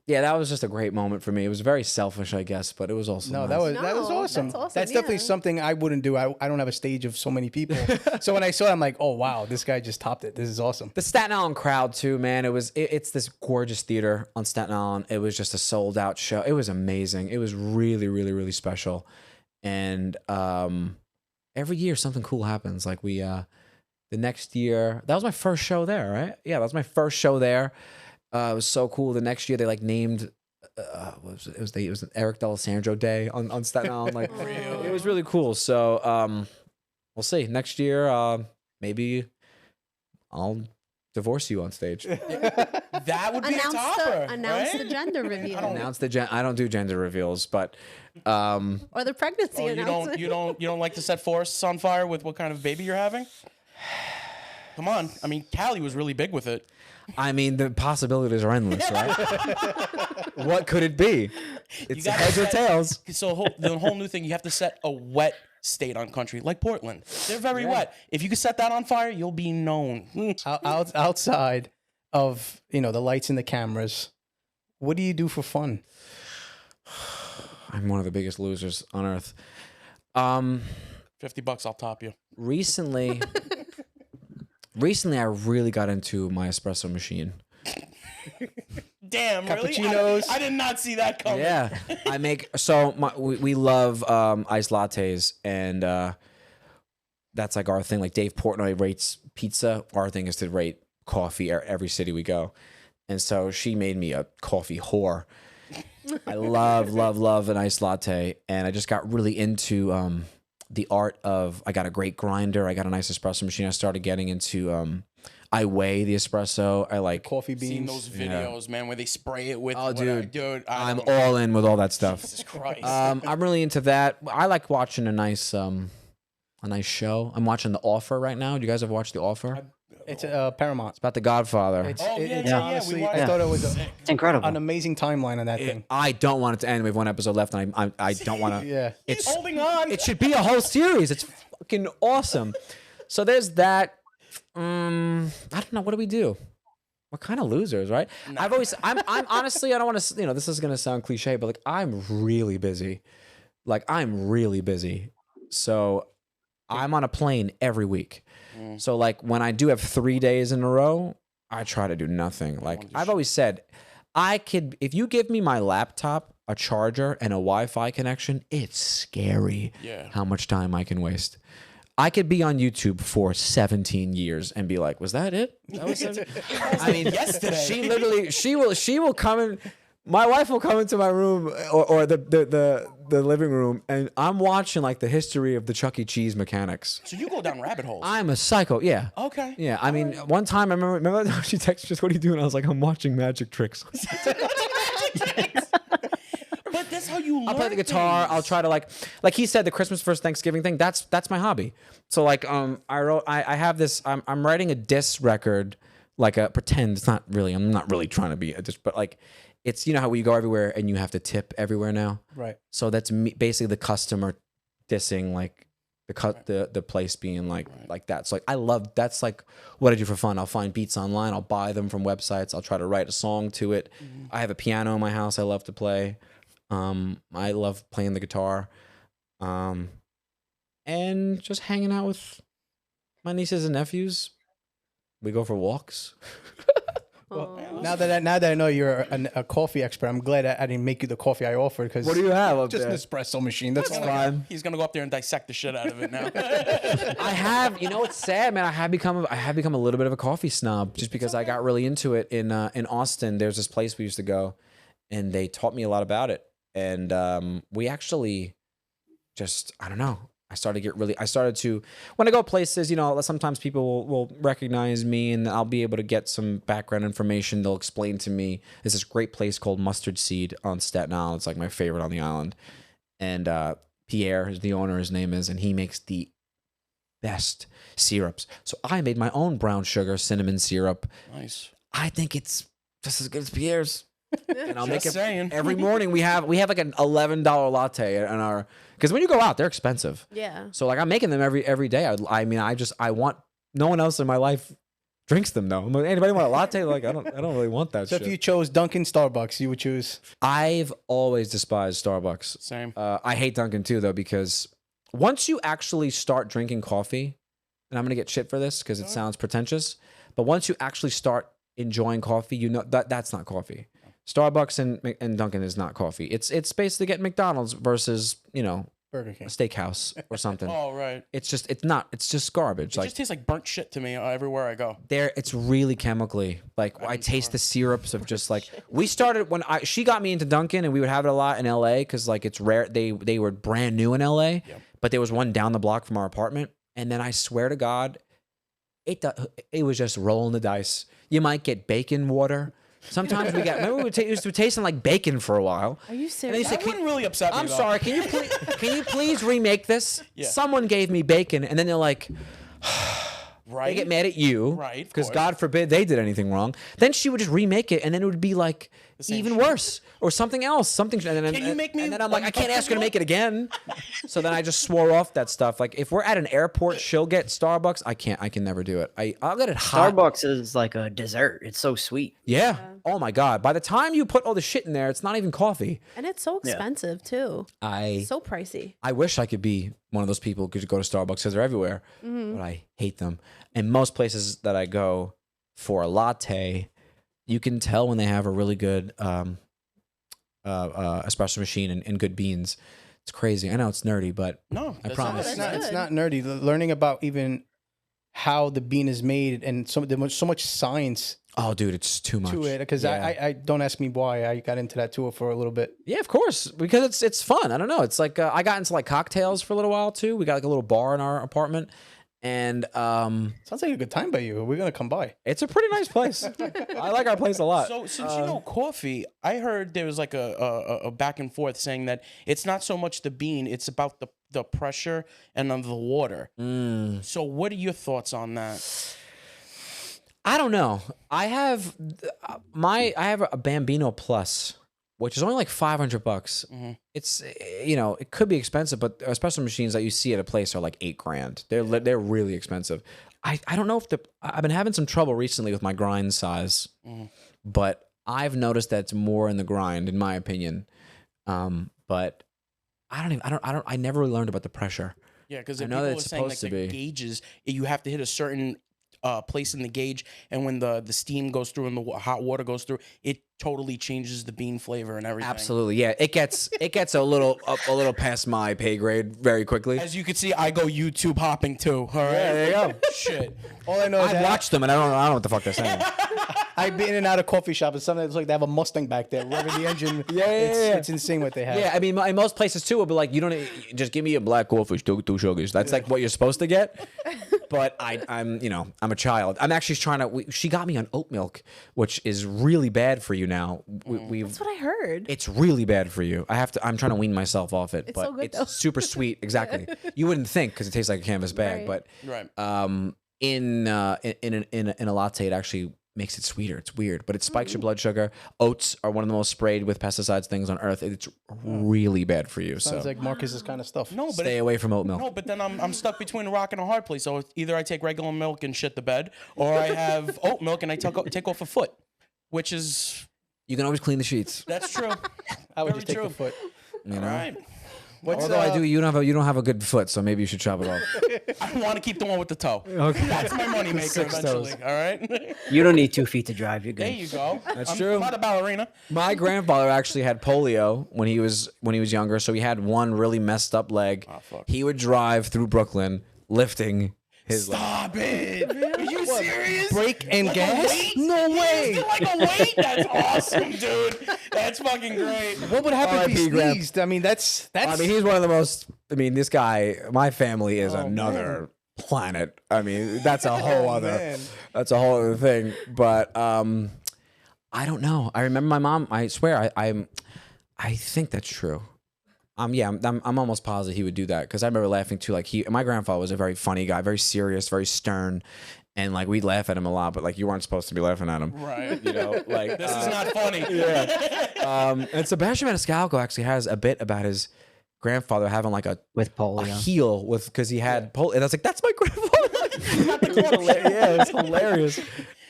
yeah, that was just a great moment for me. It was very selfish, I guess, but it was also No, nice. that was No, awesome. that's awesome, That's definitely yeah. something I wouldn't do. I don't have a stage of so many people. So when I saw it, I'm like, oh wow, this guy just topped it. This is awesome. The Staten Island crowd too, man. It's this gorgeous theater on Staten Island. It was just a sold out show. It was amazing. It was really, really, really special. And every year something cool happens. Like the next year, that was my first show there, right? Yeah, that was my first show there. It was so cool. The next year they like named it was an Eric D'Alessandro Day on Staten Island. Like, it was really cool. So we'll see. Next year, maybe I'll divorce you on stage. That would be a topper. Announce right? the gender reveal. I don't do gender reveals, but Or the pregnancy Oh, announcement. you don't like to set forests on fire with what kind of baby you're having? Come on. I mean, Callie was really big with it. I mean, the possibilities are endless, right? What could it be? It's gotta heads or set- tails. So the whole new thing, you have to set a wet state on country, like Portland. They're very wet. If you could set that on fire, you'll be known. Outside of the lights and the cameras, what do you do for fun? I'm one of the biggest losers on earth. $50, I'll top you. Recently, I really got into my espresso machine. Damn, really? Cappuccinos. I did not see that coming. Yeah, I make we love iced lattes, and that's like our thing. Like Dave Portnoy rates pizza. Our thing is to rate coffee every city we go. And so she made me a coffee whore. I love an iced latte. And I just got really into the art of, I got a great grinder. I got a nice espresso machine. I started getting into, I weigh the espresso. I like Coffee beans. Seen those videos, man, where they spray it with. Oh, dude. I'm don't- all in with all that stuff. Jesus Christ. I'm really into that. I like watching a nice show. I'm watching The Offer right now. Do you guys ever watch The Offer? It's Paramount. It's about The Godfather. It's, Oh, it- yeah, it's yeah, yeah, we honestly, watched I it. thought it was It's incredible. an amazing timeline on that thing. I don't want it to end. We have one episode left, and I don't want to. Yeah. He's holding on. It should be a whole series. It's fucking awesome. So there's that. I don't know. What do we do? We're kind of losers, right? I'm honestly, I don't want to, this is going to sound cliche, but like, I'm really busy. So I'm on a plane every week. So like when I do have 3 days in a row, I try to do nothing. Like I've always said, if you give me my laptop, a charger, and a Wi-Fi connection, it's scary how much time I can waste. I could be on YouTube for 17 years and be like, was that it? That was 17? I mean, yesterday. She will come in. My wife will come into my room or the living room, and I'm watching like the history of the Chuck E. Cheese mechanics. So you go down rabbit holes. I'm a psycho. Yeah. Okay. Yeah. I mean, one time I remember she texted us, "What are you doing?" I was like, "I'm watching magic tricks." But that's how you learn. I'll play the guitar. I'll try to like he said, the Christmas versus Thanksgiving thing. That's my hobby. So like I have this. I'm writing a diss record, like a pretend. It's not really. I'm not really trying to be a diss, but like it's how you go everywhere and you have to tip everywhere now. Right. So that's basically the customer dissing like the place being like that. So like I love that's like what I do for fun. I'll find beats online. I'll buy them from websites. I'll try to write a song to it. I have a piano in my house. I love to play. I love playing the guitar, and just hanging out with my nieces and nephews. We go for walks. Well, now that I know you're a coffee expert, I'm glad I didn't make you the coffee I offered. Because What do you have up just there? an espresso machine. That's all. Fine. He's gonna go up there and dissect the shit out of it now. I have, it's sad, man. I have become a little bit of a coffee snob just because I got really into it in Austin. There's this place we used to go, and they taught me a lot about it. And we actually just, I don't know. I started to, when I go places, sometimes people will recognize me and I'll be able to get some background information. They'll explain to me, there's this great place called Mustard Seed on Staten Island. It's like my favorite on the island. And Pierre is the owner, his name is, and he makes the best syrups. So I made my own brown sugar cinnamon syrup. Nice. I think it's just as good as Pierre's. And I'll make Just it saying. every morning. We have like an $11 latte in our, because when you go out, they're expensive. Yeah. So like I'm making them every day. I want, no one else in my life drinks them though. I'm like, anybody want a latte? Like I don't really want that So shit. if you chose Dunkin', Starbucks, you would choose. I've always despised Starbucks. Same. I hate Dunkin' too though, because once you actually start drinking coffee, and I'm gonna get shit for this because it sounds pretentious, but once you actually start enjoying coffee, that's not coffee. Starbucks and Dunkin' is not coffee. It's basically getting McDonald's versus Burger King. a steakhouse or something. Oh right. It's just garbage. It just tastes like burnt shit to me everywhere I go. It's really chemically like I taste the syrups of just like we started when she got me into Dunkin' and we would have it a lot in LA because like it's rare they were brand new in LA, but there was one down the block from our apartment, and then I swear to God, it was just rolling the dice. You might get bacon water. Sometimes remember we used to tasting like bacon for a while. Are you And they serious? said, That wouldn't really upset me. I'm though. sorry. Can you please remake this? Yeah. Someone gave me bacon, and then they're like, Right. they get mad at you, Right, of Because course. God forbid they did anything wrong. Then she would just remake it, and then it would be like same even shit. worse or something else. And then, Can you make me And then I'm like, I can't ask her to uncomfortable? make it again. So then I just swore off that stuff. Like if we're at an airport, she'll get Starbucks. I can't. I can never do it. I'll get it hot. Starbucks is like a dessert. It's so sweet. Yeah. Oh my God. By the time you put all the shit in there, it's not even coffee. And it's so expensive too. So pricey. I wish I could be one of those people who could go to Starbucks because they're everywhere, but I hate them. And most places that I go for a latte, you can tell when they have a really good espresso machine and good beans. It's crazy. I know it's nerdy, but No, I that's promise. that's It's good. not nerdy. Learning about even how the bean is made and there's so much science oh, dude, it's too much. to it. Because Yeah. I don't ask me why I got into that tour for a little bit. Yeah, of course, because it's fun. I don't know. It's like I got into like cocktails for a little while too. We got like a little bar in our apartment, and Sounds like a good time by you. We're gonna come by. it's a pretty nice place. I like our place a lot. So since you know coffee, I heard there was like a back and forth saying that it's not so much the bean, it's about the pressure and of the water. So what are your thoughts on that? I don't know. I have a Bambino Plus, which is only like $500. It's it could be expensive, but espresso machines that you see at a place are like $8,000. They're really expensive. I don't know if I've been having some trouble recently with my grind size, but I've noticed that it's more in the grind, in my opinion. But I never really learned about the pressure. Yeah, because I people know that are it's saying like supposed the to be. gauges, you have to hit a certain place in the gauge, and when the steam goes through and the hot water goes through, it totally changes the bean flavor and everything. Absolutely, yeah. It gets a little past my pay grade very quickly. As you can see, I go YouTube hopping too. All right, there you go. Shit. All I know is I've watched them and I don't know what the fuck they're saying. I've been in and out of coffee shop, and sometimes like they have a Mustang back there, revving the engine. Yeah. It's insane what they have. Yeah, I mean, in most places too, will be like, you don't just give me a black coffee, two sugars. That's like what you're supposed to get. But I'm a child. I'm actually trying to. She got me on oat milk, which is really bad for you now. That's what I heard. It's really bad for you. I'm trying to wean myself off it, It's but so good, it's though. super sweet. Exactly. You wouldn't think because it tastes like a canvas bag, Right. but Right. in a latte, it actually makes it sweeter. It's weird, but it spikes your blood sugar. Oats are one of the most sprayed with pesticides things on earth. It's really bad for you. Sounds So like Marcus's kind of stuff. No, but stay away from oat milk. No, but then I'm stuck between a rock and a hard place. So either I take regular milk and shit the bed, or I have oat milk and I take off a foot, which is You can always clean the sheets. that's true. I would Very just take true. the foot. You All know. right. Although I do, you don't have a good foot, so maybe you should chop it off. I want to keep the one with the toe. Okay. That's my money maker 6 eventually. toes. All right. You don't need 2 feet to drive. You're good. There you go. That's true. I'm not a ballerina. My grandfather actually had polio when he was younger, so he had one really messed up leg. Oh, fuck. He would drive through Brooklyn lifting his leg. Stop it. Are you serious? Brake and Like a gas? weight? No He way. used it like a weight? That's awesome, dude. That's fucking great. What would happen if he R.I.P. Graham. sneezed? I mean, that's. I mean, he's one of the most. I mean, this guy. My family is Oh, another planet. I mean, that's a whole other. man. That's a whole other thing. But I don't know. I remember my mom. I swear, I think that's true. Yeah, I'm almost positive he would do that because I remember laughing too. Like my grandfather was a very funny guy, very serious, very stern, and like we'd laugh at him a lot. But like you weren't supposed to be laughing at him, Right. you know? Like This is not funny. and Sebastian Maniscalco actually has a bit about his grandfather having like a With polio. heel with because he had polio. And I was like, that's my grandfather. Yeah, it's hilarious.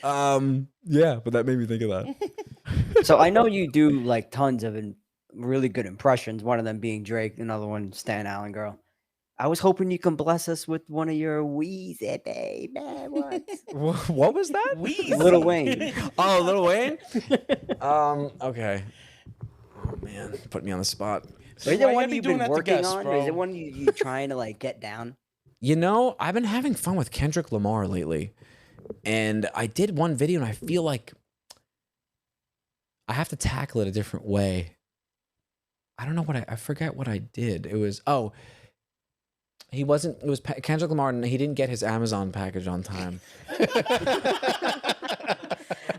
Yeah, but that made me think of that. So I know you do like tons of really good impressions. One of them being Drake, another one Stan Allen girl. I was hoping you can bless us with one of your Weezy baby. What was that? Little Wayne. Oh, Lil Wayne. Okay. Oh man, put me on the spot. So is Why it you one gotta be you've doing been that to working guests, on, or bro? is it one you trying to like get down? You know, I've been having fun with Kendrick Lamar lately, and I did one video, and I feel like I have to tackle it a different way. I don't know what I forget what I did. It was he wasn't. It was Kendrick Lamar, and he didn't get his Amazon package on time.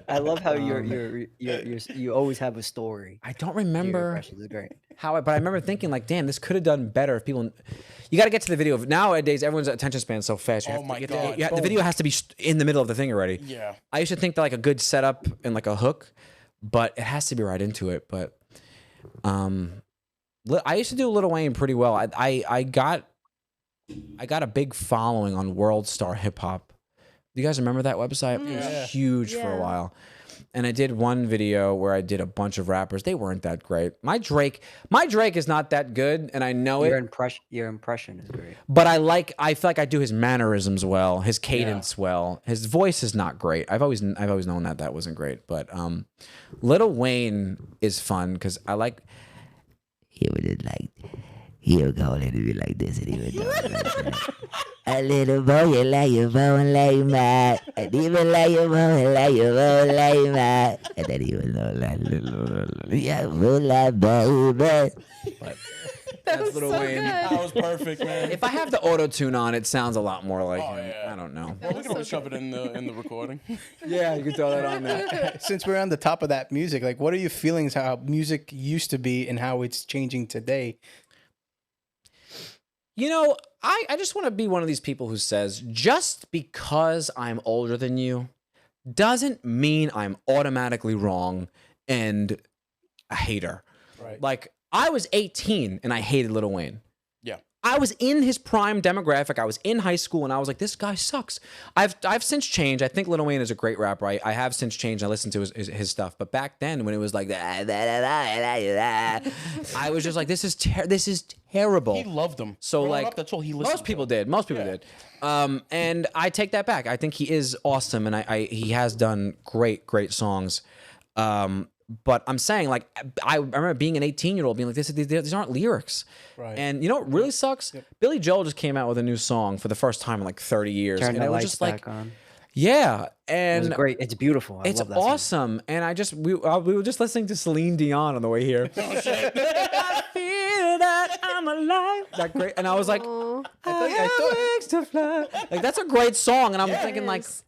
I love how you always have a story. I don't to your remember impressions. It's great. but I remember thinking like, damn, this could have done better if people. You got to get to the video. Nowadays, everyone's attention span is so fast. You Oh have to my get God. the video has to be in the middle of the thing already. Yeah. I used to think that like a good setup and like a hook, but it has to be right into it. But I used to do Lil Wayne pretty well. I got a big following on World Star Hip Hop. Do you guys remember that website? It was huge for a Yeah. while. And I did one video where I did a bunch of rappers. They weren't that great. My Drake is not that good, and I know Your it. impression is great. But I feel like I do his mannerisms well, his cadence well. His voice is not great. I've always known that wasn't great. But Lil Wayne is fun because I like. He he would go and be like this, and he would talk like that. A little boy, you like your bone like mine. And even like your bone, like your bone like mine. And then he would go like, yeah, like baby. That's Lil so Wayne. good. That was perfect, man. If I have the auto tune on, it sounds a lot more like Oh, him. yeah. I don't know. Well, we can always shove it in the recording. Yeah, you can throw that on there. Since we're on the top of that music, like, what are your feelings how music used to be and how it's changing today? You know, I just want to be one of these people who says, just because I'm older than you doesn't mean I'm automatically wrong and a hater. Right. Like, I was 18 and I hated Lil Wayne. Yeah. I was in his prime demographic. I was in high school and I was like, this guy sucks. I've since changed. I think Lil Wayne is a great rapper. I have since changed. I listened to his stuff. But back then when it was like, I was just like, this is terrible. He loved them. So Growing like up, that's all he listened most people to. did. Most people did. And I take that back. I think he is awesome, and he has done great songs. But I'm saying, like, I remember being an 18-year-old being like, these aren't lyrics. Right. And you know what really sucks? Billy Joel just came out with a new song for the first time in like 30 years. Turn and the it was lights just like, back on. yeah. It And was great. It's beautiful. I it's love that song. awesome. And we were just listening to Celine Dion on the way here. Oh, shit. I feel that I'm alive. That great. And I was like, Aw. I have wings to fly. Like, that's a great song. And I'm thinking, like, Yes.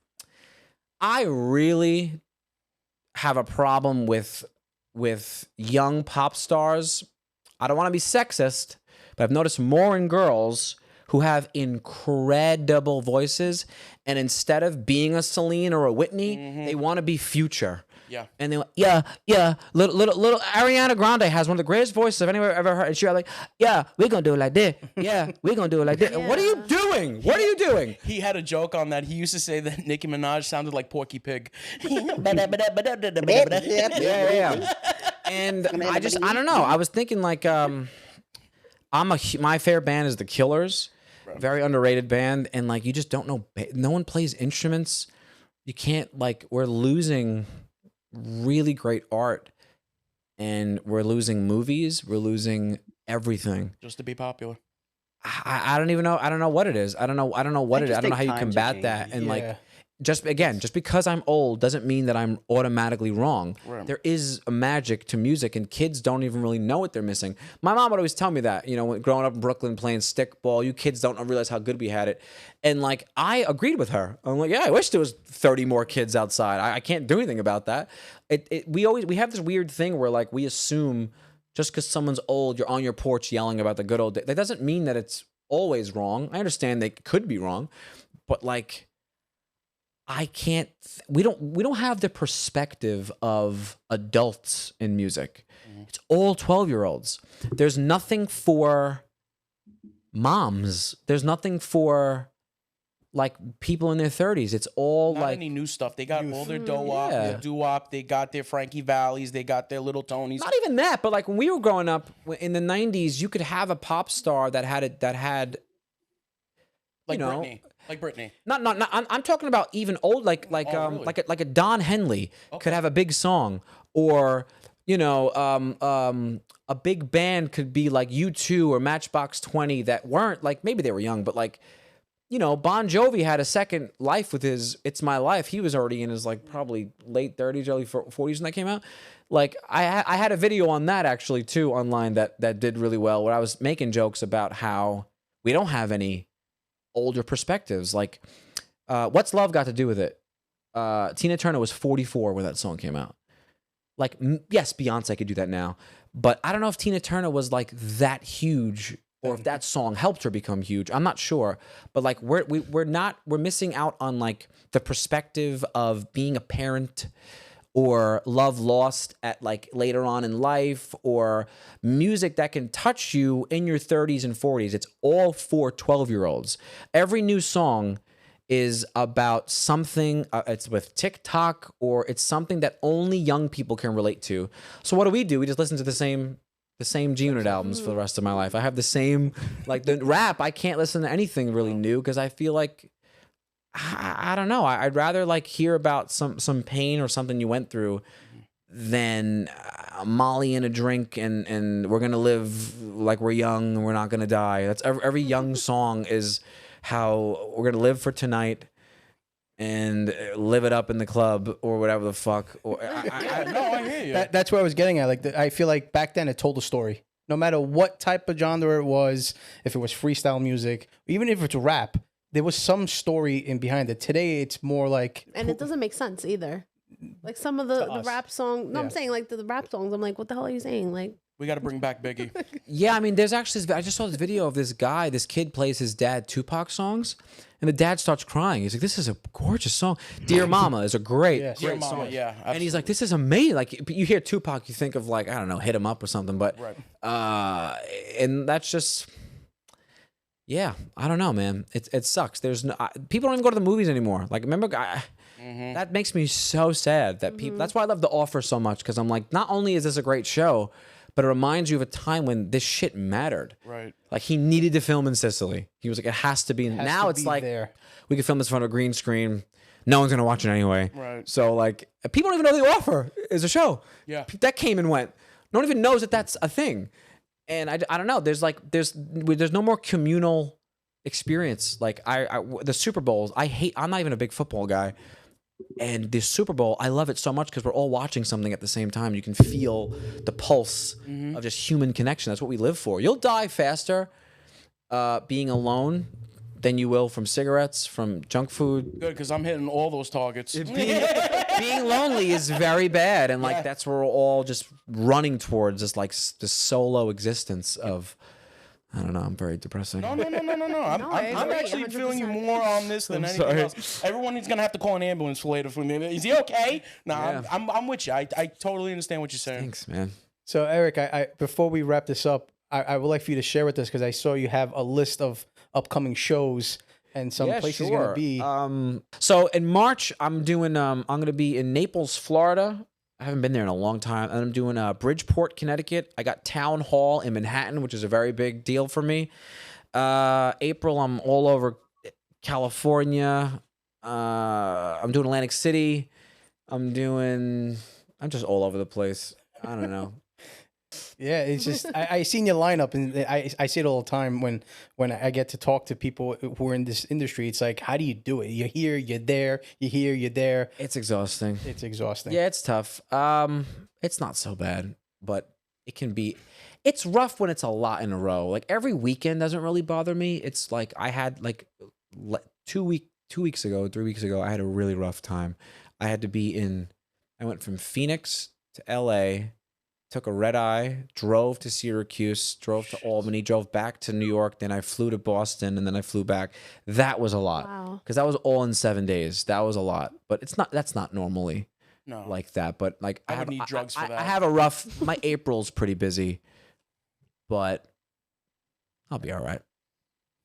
I really have a problem with young pop stars. I don't want to be sexist, but I've noticed more in girls who have incredible voices, and instead of being a Celine or a Whitney, they want to be Future. Yeah. And they little Ariana Grande has one of the greatest voices I've ever heard. And she's like, yeah, we're gonna do it like this. Yeah, we're gonna do it like this. Yeah. What are you doing? What are you doing? He had a joke on that. He used to say that Nicki Minaj sounded like Porky Pig. Yeah. And I don't know. I was thinking like, my favorite band is The Killers, very underrated band, and like you just don't know. No one plays instruments. You can't we're losing really great art, and we're losing movies. We're losing everything. Just to be popular. I don't even know. I don't know what it is. I don't know what it is. I don't know how you times are combat that. changing. And Yeah. like, just because I'm old doesn't mean that I'm automatically wrong. Right. There is a magic to music, and kids don't even really know what they're missing. My mom would always tell me that, when growing up in Brooklyn playing stickball, you kids don't realize how good we had it. And like, I agreed with her. I'm like, yeah, I wish there was 30 more kids outside. I can't do anything about that. We have this weird thing where like we assume just because someone's old, you're on your porch yelling about the good old days. That doesn't mean that it's always wrong. I understand they could be wrong, but like, I can't. We don't have the perspective of adults in music. It's all 12-year-olds. There's nothing for moms. There's nothing for like people in their 30s. It's all Not like any new stuff. They got all their doo-wop, Yeah. their doo-wop. They got their Frankie Valleys. They got their Little Tonys. not even that. But like when we were growing up in the 90s, you could have a pop star that had like you know, Britney. Like Britney. Not. I'm talking about even old, like really? like a Don Henley could have a big song, or a big band could be like U2 or Matchbox 20 that weren't like, maybe they were young, but like, Bon Jovi had a second life with his "It's My Life." He was already in his like probably late 30s, early 40s when that came out. Like I had a video on that actually too online that did really well, where I was making jokes about how we don't have any older perspectives. Like, what's love got to do with it? Tina Turner was 44 when that song came out. Like, yes, Beyonce could do that now, but I don't know if Tina Turner was like that huge, or if that song helped her become huge. I'm not sure, but like we're missing out on like the perspective of being a parent, or love lost at like later on in life, or music that can touch you in your 30s and 40s. It's all for 12-year-olds. Every new song is about something, it's with TikTok, or it's something that only young people can relate to. So what do? We just listen to the same G-Unit albums for the rest of my life. I have the same, like the rap, I can't listen to anything really new because I feel like, I don't know. I'd rather like hear about some pain or something you went through than Molly in a drink, and we're gonna live like we're young and we're not gonna die. That's every young song is how we're gonna live for tonight and live it up in the club or whatever the fuck. Or No, I hear you. That's what I was getting at. Like, I feel like back then it told a story. No matter what type of genre it was, if it was freestyle music, even if it's rap, there was some story in behind it. Today, it's more like, And it doesn't make sense either. Like some of the us. rap song. No, Yeah. I'm saying like the rap songs. I'm like, what the hell are you saying? Like, We got to bring back Biggie. Yeah, I mean, there's actually I just saw this video of this guy. This kid plays his dad Tupac songs, and the dad starts crying. He's like, "This is a gorgeous song. Dear Mama is a great, Yes. Dear great Mama, song." yeah. And he's like, "This is amazing." Like you hear Tupac, you think of like, I don't know, Hit 'Em Up or something. But and that's just, yeah, I don't know, man. It sucks. There's no people don't even go to the movies anymore. Like remember, that makes me so sad that people. That's why I love The Offer so much, because I'm like, not only is this a great show, but it reminds you of a time when this shit mattered. Right. Like he needed to film in Sicily. He was like, it has to be. Now to it's be like there. we could film this in front of a green screen. No one's gonna watch it anyway. Right. So like, people don't even know The Offer is a show. Yeah. That came and went. No one even knows that that's a thing. And I don't know. There's no more communal experience. Like the Super Bowls. I'm not even a big football guy. And the Super Bowl, I love it so much because we're all watching something at the same time. You can feel the pulse of just human connection. That's what we live for. You'll die faster being alone than you will from cigarettes, from junk food. Good, because I'm hitting all those targets. Being lonely is very bad, and like that's where we're all just running towards this like this solo existence of. I don't know. I'm very depressing. No. I'm I agree, actually feeling you 100%. more on this than anything sorry. else. Everyone is gonna have to call an ambulance for later for me. Is he okay? No, Yeah. I'm with you. I totally understand what you're saying. Thanks, man. So Eric, I before we wrap this up, I would like for you to share with us, because I saw you have a list of upcoming shows and some places you're gonna be. So in March, I'm doing. I'm gonna be in Naples, Florida. I haven't been there in a long time. And I'm doing Bridgeport, Connecticut. I got Town Hall in Manhattan, which is a very big deal for me. April, I'm all over California. I'm doing Atlantic City. I'm just all over the place. I don't know. Yeah, it's just I seen your lineup, and I see it all the time when I get to talk to people who are in this industry. It's like, how do you do it? You're here, you're there, you're here, you're there. It's exhausting. It's exhausting. Yeah, it's tough. It's not so bad, but it can be. It's rough when it's a lot in a row. Like every weekend doesn't really bother me. It's like I had like 3 weeks ago, I had a really rough time. I went from Phoenix to LA, took a red eye, drove to Syracuse, drove to Albany, drove back to New York, then I flew to Boston, and then I flew back. That was a lot. Wow. Because that was all in 7 days. That was a lot. But that's not normally No. like that. But like I would need drugs for that. I have a rough my April's pretty busy, but I'll be all right.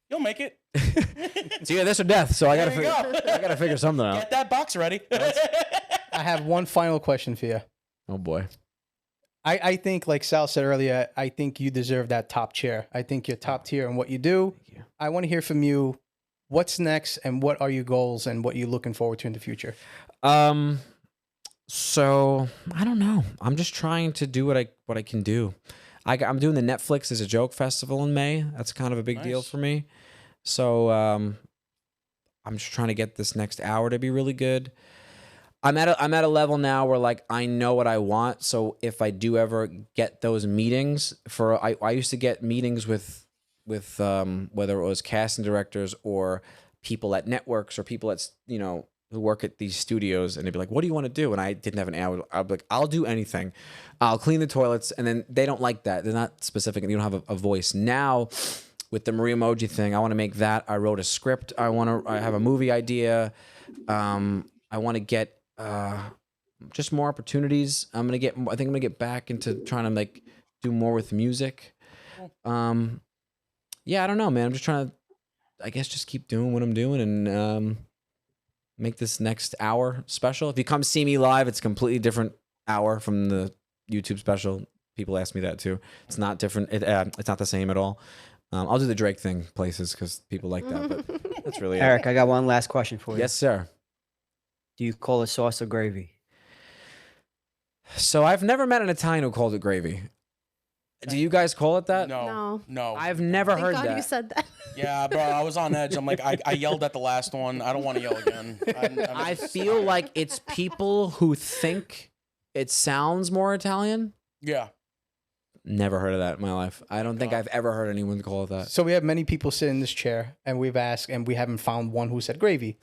You'll make it. It's either this or death, so I gotta There you figure go. I gotta figure something out. Get that box ready. I have one final question for you. Oh boy. I think, like Sal said earlier, I think you deserve that top chair. I think you're top tier in what you do. Thank you. I want to hear from you. What's next, and what are your goals, and what are you looking forward to in the future? So I don't know. I'm just trying to do what I can do. I'm doing the Netflix as a Joke Festival in May. That's kind of a big deal Nice. for me. So I'm just trying to get this next hour to be really good. I'm at a level now where like I know what I want. So if I do ever get those meetings I used to get meetings with whether it was casting directors or people at networks or people at who work at these studios, and they'd be like, "What do you want to do?" And I didn't have an hour. I'd be like, "I'll do anything. I'll clean the toilets." And then they don't like that. They're not specific, and you don't have a voice. Now, with the Marie Emoji thing, I want to make that. I wrote a script. I have a movie idea. I want to get just more opportunities. I think I'm gonna get back into trying to like do more with music. Yeah, I don't know, man. I'm just trying to, I guess, just keep doing what I'm doing and make this next hour special. If you come see me live, it's a completely different hour from the YouTube special. People ask me that too. It's not different. It's not the same at all. I'll do the Drake thing places because people like that, but that's really Eric, I got one last question for it. you. Yes, sir. Do you call it sauce or gravy? So I've never met an Italian who called it gravy. Do you guys call it that? No. I've never Thank heard God that. you said that. Yeah, bro, I was on edge. I'm like, I yelled at the last one. I don't want to yell again. I feel like it's people who think it sounds more Italian. Yeah. Never heard of that in my life. I don't think I've ever heard anyone call it that. So we have many people sit in this chair, and we've asked, and we haven't found one who said gravy.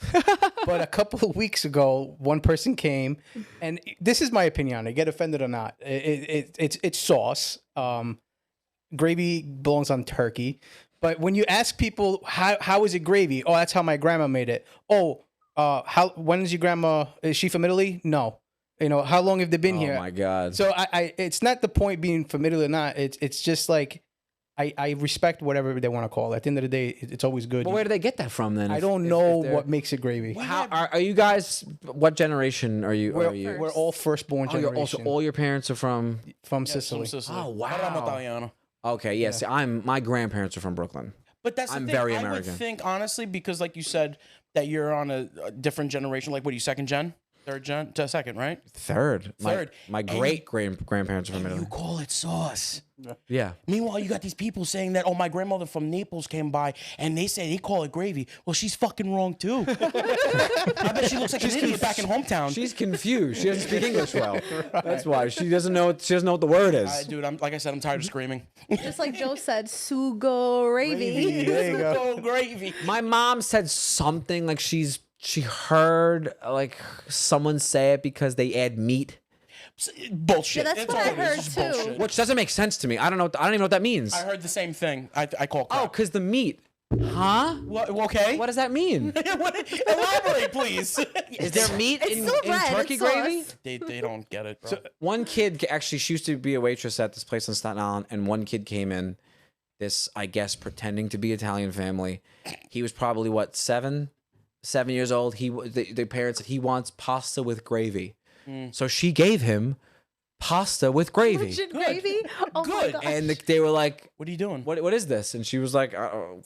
But a couple of weeks ago, one person came, and this is my opinion on it. Get offended or not, it's sauce. Gravy belongs on turkey. But when you ask people how is it gravy? Oh, that's how my grandma made it. Oh, when is your grandma? Is she from Italy? No. You know, how long have they been here? Oh my God. So I it's not the point being from Italy or not. It's just like I respect whatever they want to call it. At the end of the day, it's always good. But where do they get that from then? I if- don't if know they're- what makes it gravy. How are you guys? What generation are you? We're all firstborn Oh, you're generation also all your parents are from. from Yes, Sicily. from Sicily. Oh, wow. But I'm Italiano. Okay, yes. My grandparents are from Brooklyn. But that's the I'm thing. very I American. would think, honestly, because like you said, that you're on a different generation. Like, what are you, second gen? Third gen? Second, right? Third. Third. My And great grandparents are from You Italy. call it sauce. Yeah. Meanwhile, you got these people saying that, oh, my grandmother from Naples came by and they say they call it gravy. Well, she's fucking wrong too. I bet she looks like an idiot back in hometown. She's confused. She doesn't speak English well. That's why she doesn't know. She doesn't know what the word is. Dude, like I said, I'm tired of screaming. Just like Joe said, sugo gravy. There you go. Oh, gravy. My mom said something like she heard like someone say it because they add meat, Bullshit. Yeah, that's It's what I all- heard it's just too. bullshit. which doesn't make sense to me. I don't know. I don't even know what that means. I heard the same thing. I call Oh, crap. because the meat. Huh? Okay. What does that mean? Elaborate, please. Is there meat It's in still bread, turkey it's gravy? sauce. They don't get it, bro. One kid actually, she used to be a waitress at this place on Staten Island, and one kid came in, this, I guess, pretending to be Italian family. He was probably, what, 7 years old. The parents said he wants pasta with gravy. So she gave him pasta with gravy. Legit gravy? Oh my Good. gosh. And they were like, What are you doing? what is this? And she was like,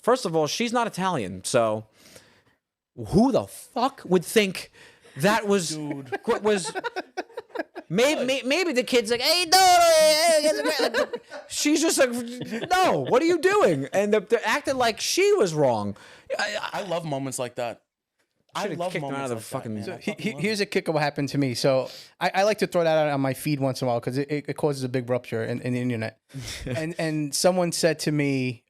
first of all, she's not Italian. So who the fuck would think that was, maybe the kid's like, hey, no. She's just like, no, what are you doing? And they're acting like she was wrong. I love moments like that. I Should've love kicked him moments out of like the fucking- that, man. I He- fucking love here's a kick of what happened to me. So I like to throw that out on my feed once in a while because it causes a big rupture in the internet. and someone said to me,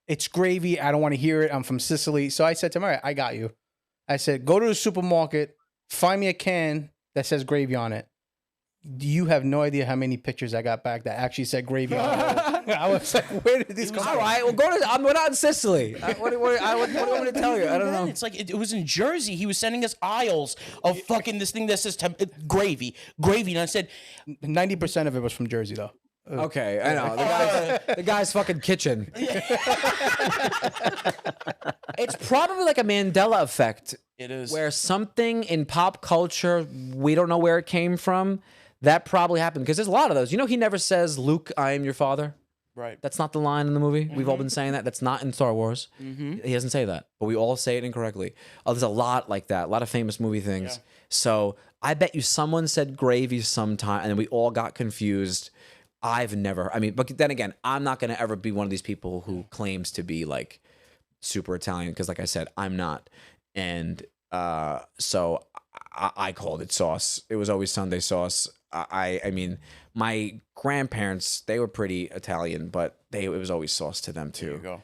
it's gravy. I don't want to hear it. I'm from Sicily. So I said to him, all right, I got you. I said, go to the supermarket, find me a can that says gravy on it. You have no idea how many pictures I got back that actually said gravy on it. I was like, where did these come All from? right, well, we're not in Sicily. What do you want me to tell you? I don't know. It's like it was in Jersey. He was sending us aisles of fucking this thing that says gravy. And I said, 90% of it was from Jersey, though. Okay, I know. The guy's fucking kitchen. It's probably like a Mandela effect. it is. Where something in pop culture, we don't know where it came from. That probably happened because there's a lot of those. You know, he never says, Luke, I am your father. Right. That's not the line in the movie. We've all been saying that. That's not in Star Wars. He doesn't say that, but we all say it incorrectly. Oh, there's a lot like that. A lot of famous movie things. Yeah. So I bet you someone said gravy sometime, and we all got confused. I've never. I mean, but then again, I'm not going to ever be one of these people who claims to be like super Italian because, like I said, I'm not. And so I called it sauce. It was always Sunday sauce. I mean, my grandparents, they were pretty Italian, but it was always sauce to them There you too. go.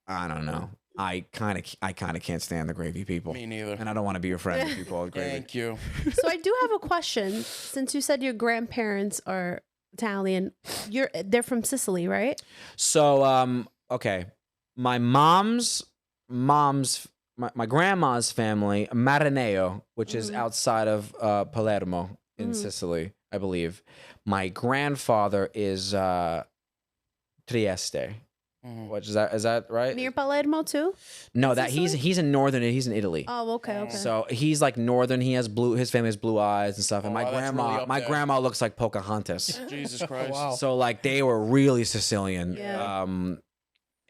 I don't know. I kind of can't stand the gravy people. Me neither. And I don't want to be your friend if you call it gravy. Thank you. So I do have a question. Since you said your grandparents are Italian, they're from Sicily, right? So, okay, my my grandma's family, Marineo, which is outside of Palermo in Sicily, I believe. My grandfather is Trieste. Which is that right? Near Palermo too? No, that Sicily? he's in northern. He's in Italy. Oh, okay. So he's like northern. He has blue. His family has blue eyes and stuff. And Oh, my wow, that's grandma, really up my there. grandma looks like Pocahontas. Jesus Christ. wow. So like they were really Sicilian. Yeah.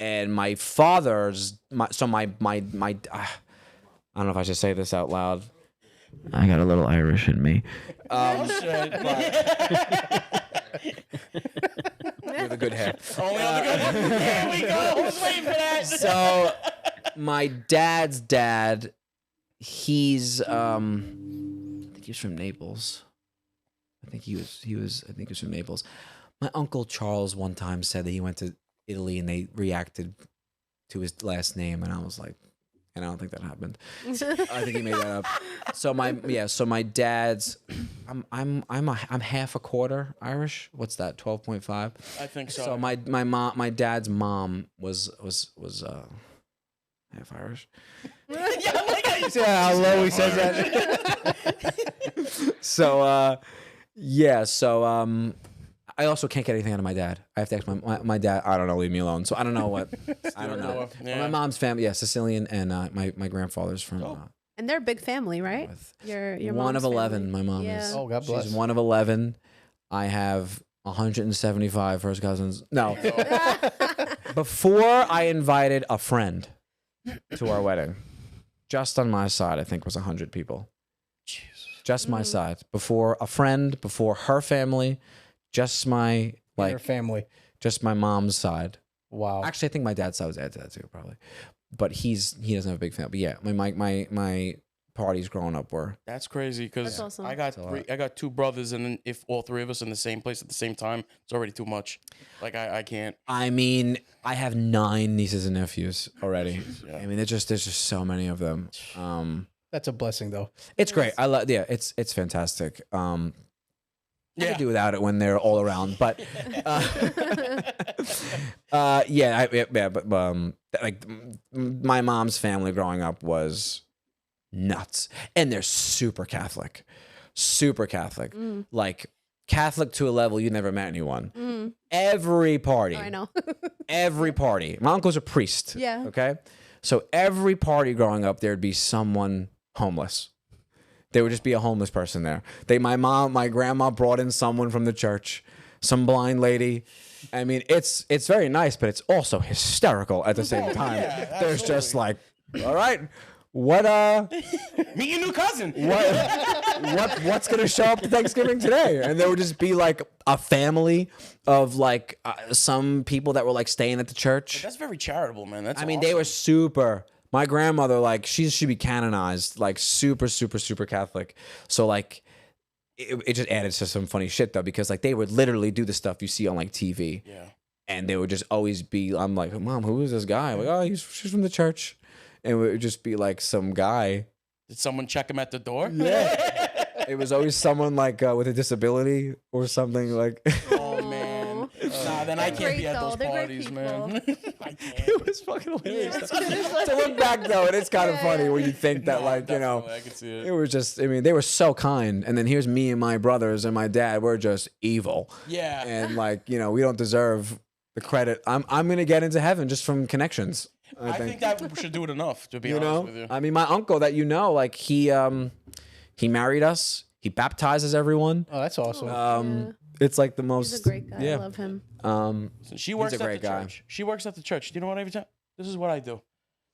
And my father's my I don't know if I should say this out loud. I got a little Irish in me. Shit. With a good hair. Only on the good. There we go. I was waiting for that. So my dad's dad, he's I think he was from Naples. I think he was from Naples. My uncle Charles one time said that he went to Italy and they reacted to his last name, and I was like, and I don't think that happened. I think he made that up. So my dad's I'm half a quarter Irish. What's that? 12.5. I think so. So my dad's mom was half Irish. Yeah, I like how you See how low he says that? So I also can't get anything out of my dad. I have to ask my dad. I don't know. Leave me alone. So I don't know what. I don't know. Yeah. But my mom's family, Sicilian, and my grandfather's from. And they're a big family, right? Your One mom's of 11. family. My mom Yeah. is. Oh, God bless. She's one of 11. I have 175 first cousins. No. Before I invited a friend to our wedding, just on my side, I think was 100 people. Just my side. Before a friend, before her family, just my Your family. just my mom's side. Wow. Actually, I think my dad's side was added to that too, probably. But he doesn't have a big family. But yeah, my parties growing up were. That's crazy because That's awesome. I got a lot. I got two brothers, and then if all three of us in the same place at the same time, it's already too much. Like I can't. I mean, I have 9 nieces and nephews already. Yeah. I mean, there's just so many of them. That's a blessing, though. It's great. I love. Yeah, it's fantastic. I Yeah. could do without it when they're all around, but like my mom's family growing up was nuts, and they're super Catholic, like Catholic to a level you never met anyone. Every party, Oh, I know. every party. My uncle's a priest. Yeah. Okay, so every party growing up, there'd be someone homeless. There would just be a homeless person there. My grandma brought in someone from the church, some blind lady. I mean, it's very nice, but it's also hysterical at the same time. yeah, There's just like, all right, what Meet your new cousin. what's gonna show up to Thanksgiving today? And there would just be like a family of like some people that were like staying at the church. That's very charitable, man. That's. I mean, they were super. My grandmother, like, she should be canonized, like, super, super, super Catholic. So, like, it just added to some funny shit, though, because, like, they would literally do the stuff you see on, like, TV. Yeah. And they would just always be, I'm like, Mom, who is this guy? I'm like, oh, she's from the church. And it would just be, like, some guy. Did someone check him at the door? Yeah. It was always someone, like, with a disability or something, like. Oh man. Nah, then I They're can't great, be at though. those They're great parties, man. I can't. It was fucking hilarious. To look back, though, it is kind of funny when you think that, No, like, you know. definitely, I can see it. It was just, I mean, they were so kind. And then here's me and my brothers and my dad. We're just evil. Yeah. And like, you know, we don't deserve the credit. I'm going to get into heaven just from connections. I think that should do it enough, to be you honest know, with you. I mean, my uncle that, you know, like he married us. He baptizes everyone. Oh, that's awesome. Yeah. It's like the most. He's a great guy. Yeah. I love him. So she works a at great the guy. church. She works at the church. Do you know what every time? This is what I do.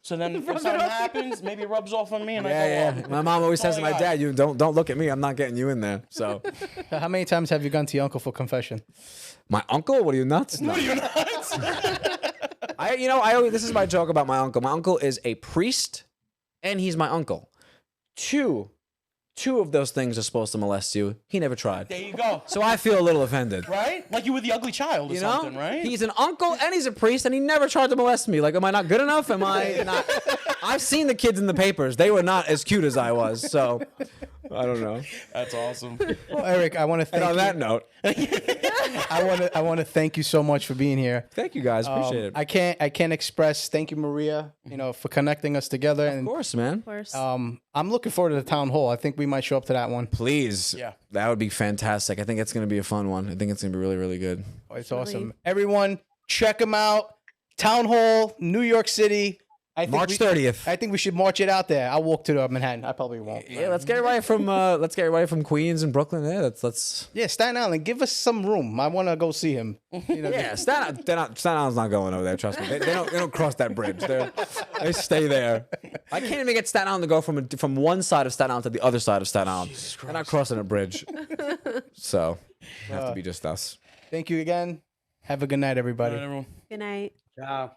So then if something happens, maybe it rubs off on me and I go, Yeah. "Oh, My mom always says to my I got." dad, "You don't look at me. I'm not getting you in there." So, How many times have you gone to your uncle for confession? my uncle, what are you nuts? No. What are you nuts? I always, this is my joke about my uncle. My uncle is a priest, and he's my uncle. Two of those things are supposed to molest you. He never tried. There you go. So I feel a little offended. Right? Like you were the ugly child or You know, something, right? he's an uncle and he's a priest, and he never tried to molest me. Like, am I not good enough? Am I not? I've seen the kids in the papers. They were not as cute as I was. So I don't know. That's awesome. Well, Eric, I want to And thank on you. that note, I want to thank you so much for being here. thank you guys. Appreciate it. I can't express thank you, Maria, for connecting us together. Of course, man. Of course. I'm looking forward to the town hall. I think we might show up to that one. Please. Yeah. That would be fantastic. I think it's going to be a fun one. I think it's going to be really, really good. It's awesome. Everyone, check them out. Town Hall, New York City, I think March we- 30th. I think we should march it out there. I'll walk to Manhattan. I probably won't. Yeah, let's get everybody from Queens and Brooklyn. Yeah, let's. Yeah, Staten Island, give us some room. I want to go see him. You know, Yeah, Staten Island's not going over there. Trust me, they don't cross that bridge. They stay there. I can't even get Staten Island to go from one side of Staten Island to the other side of Staten Island. They're not crossing a bridge, so it have to be just us. Thank you again. Have a good night, everybody. Everyone. Good night. Ciao.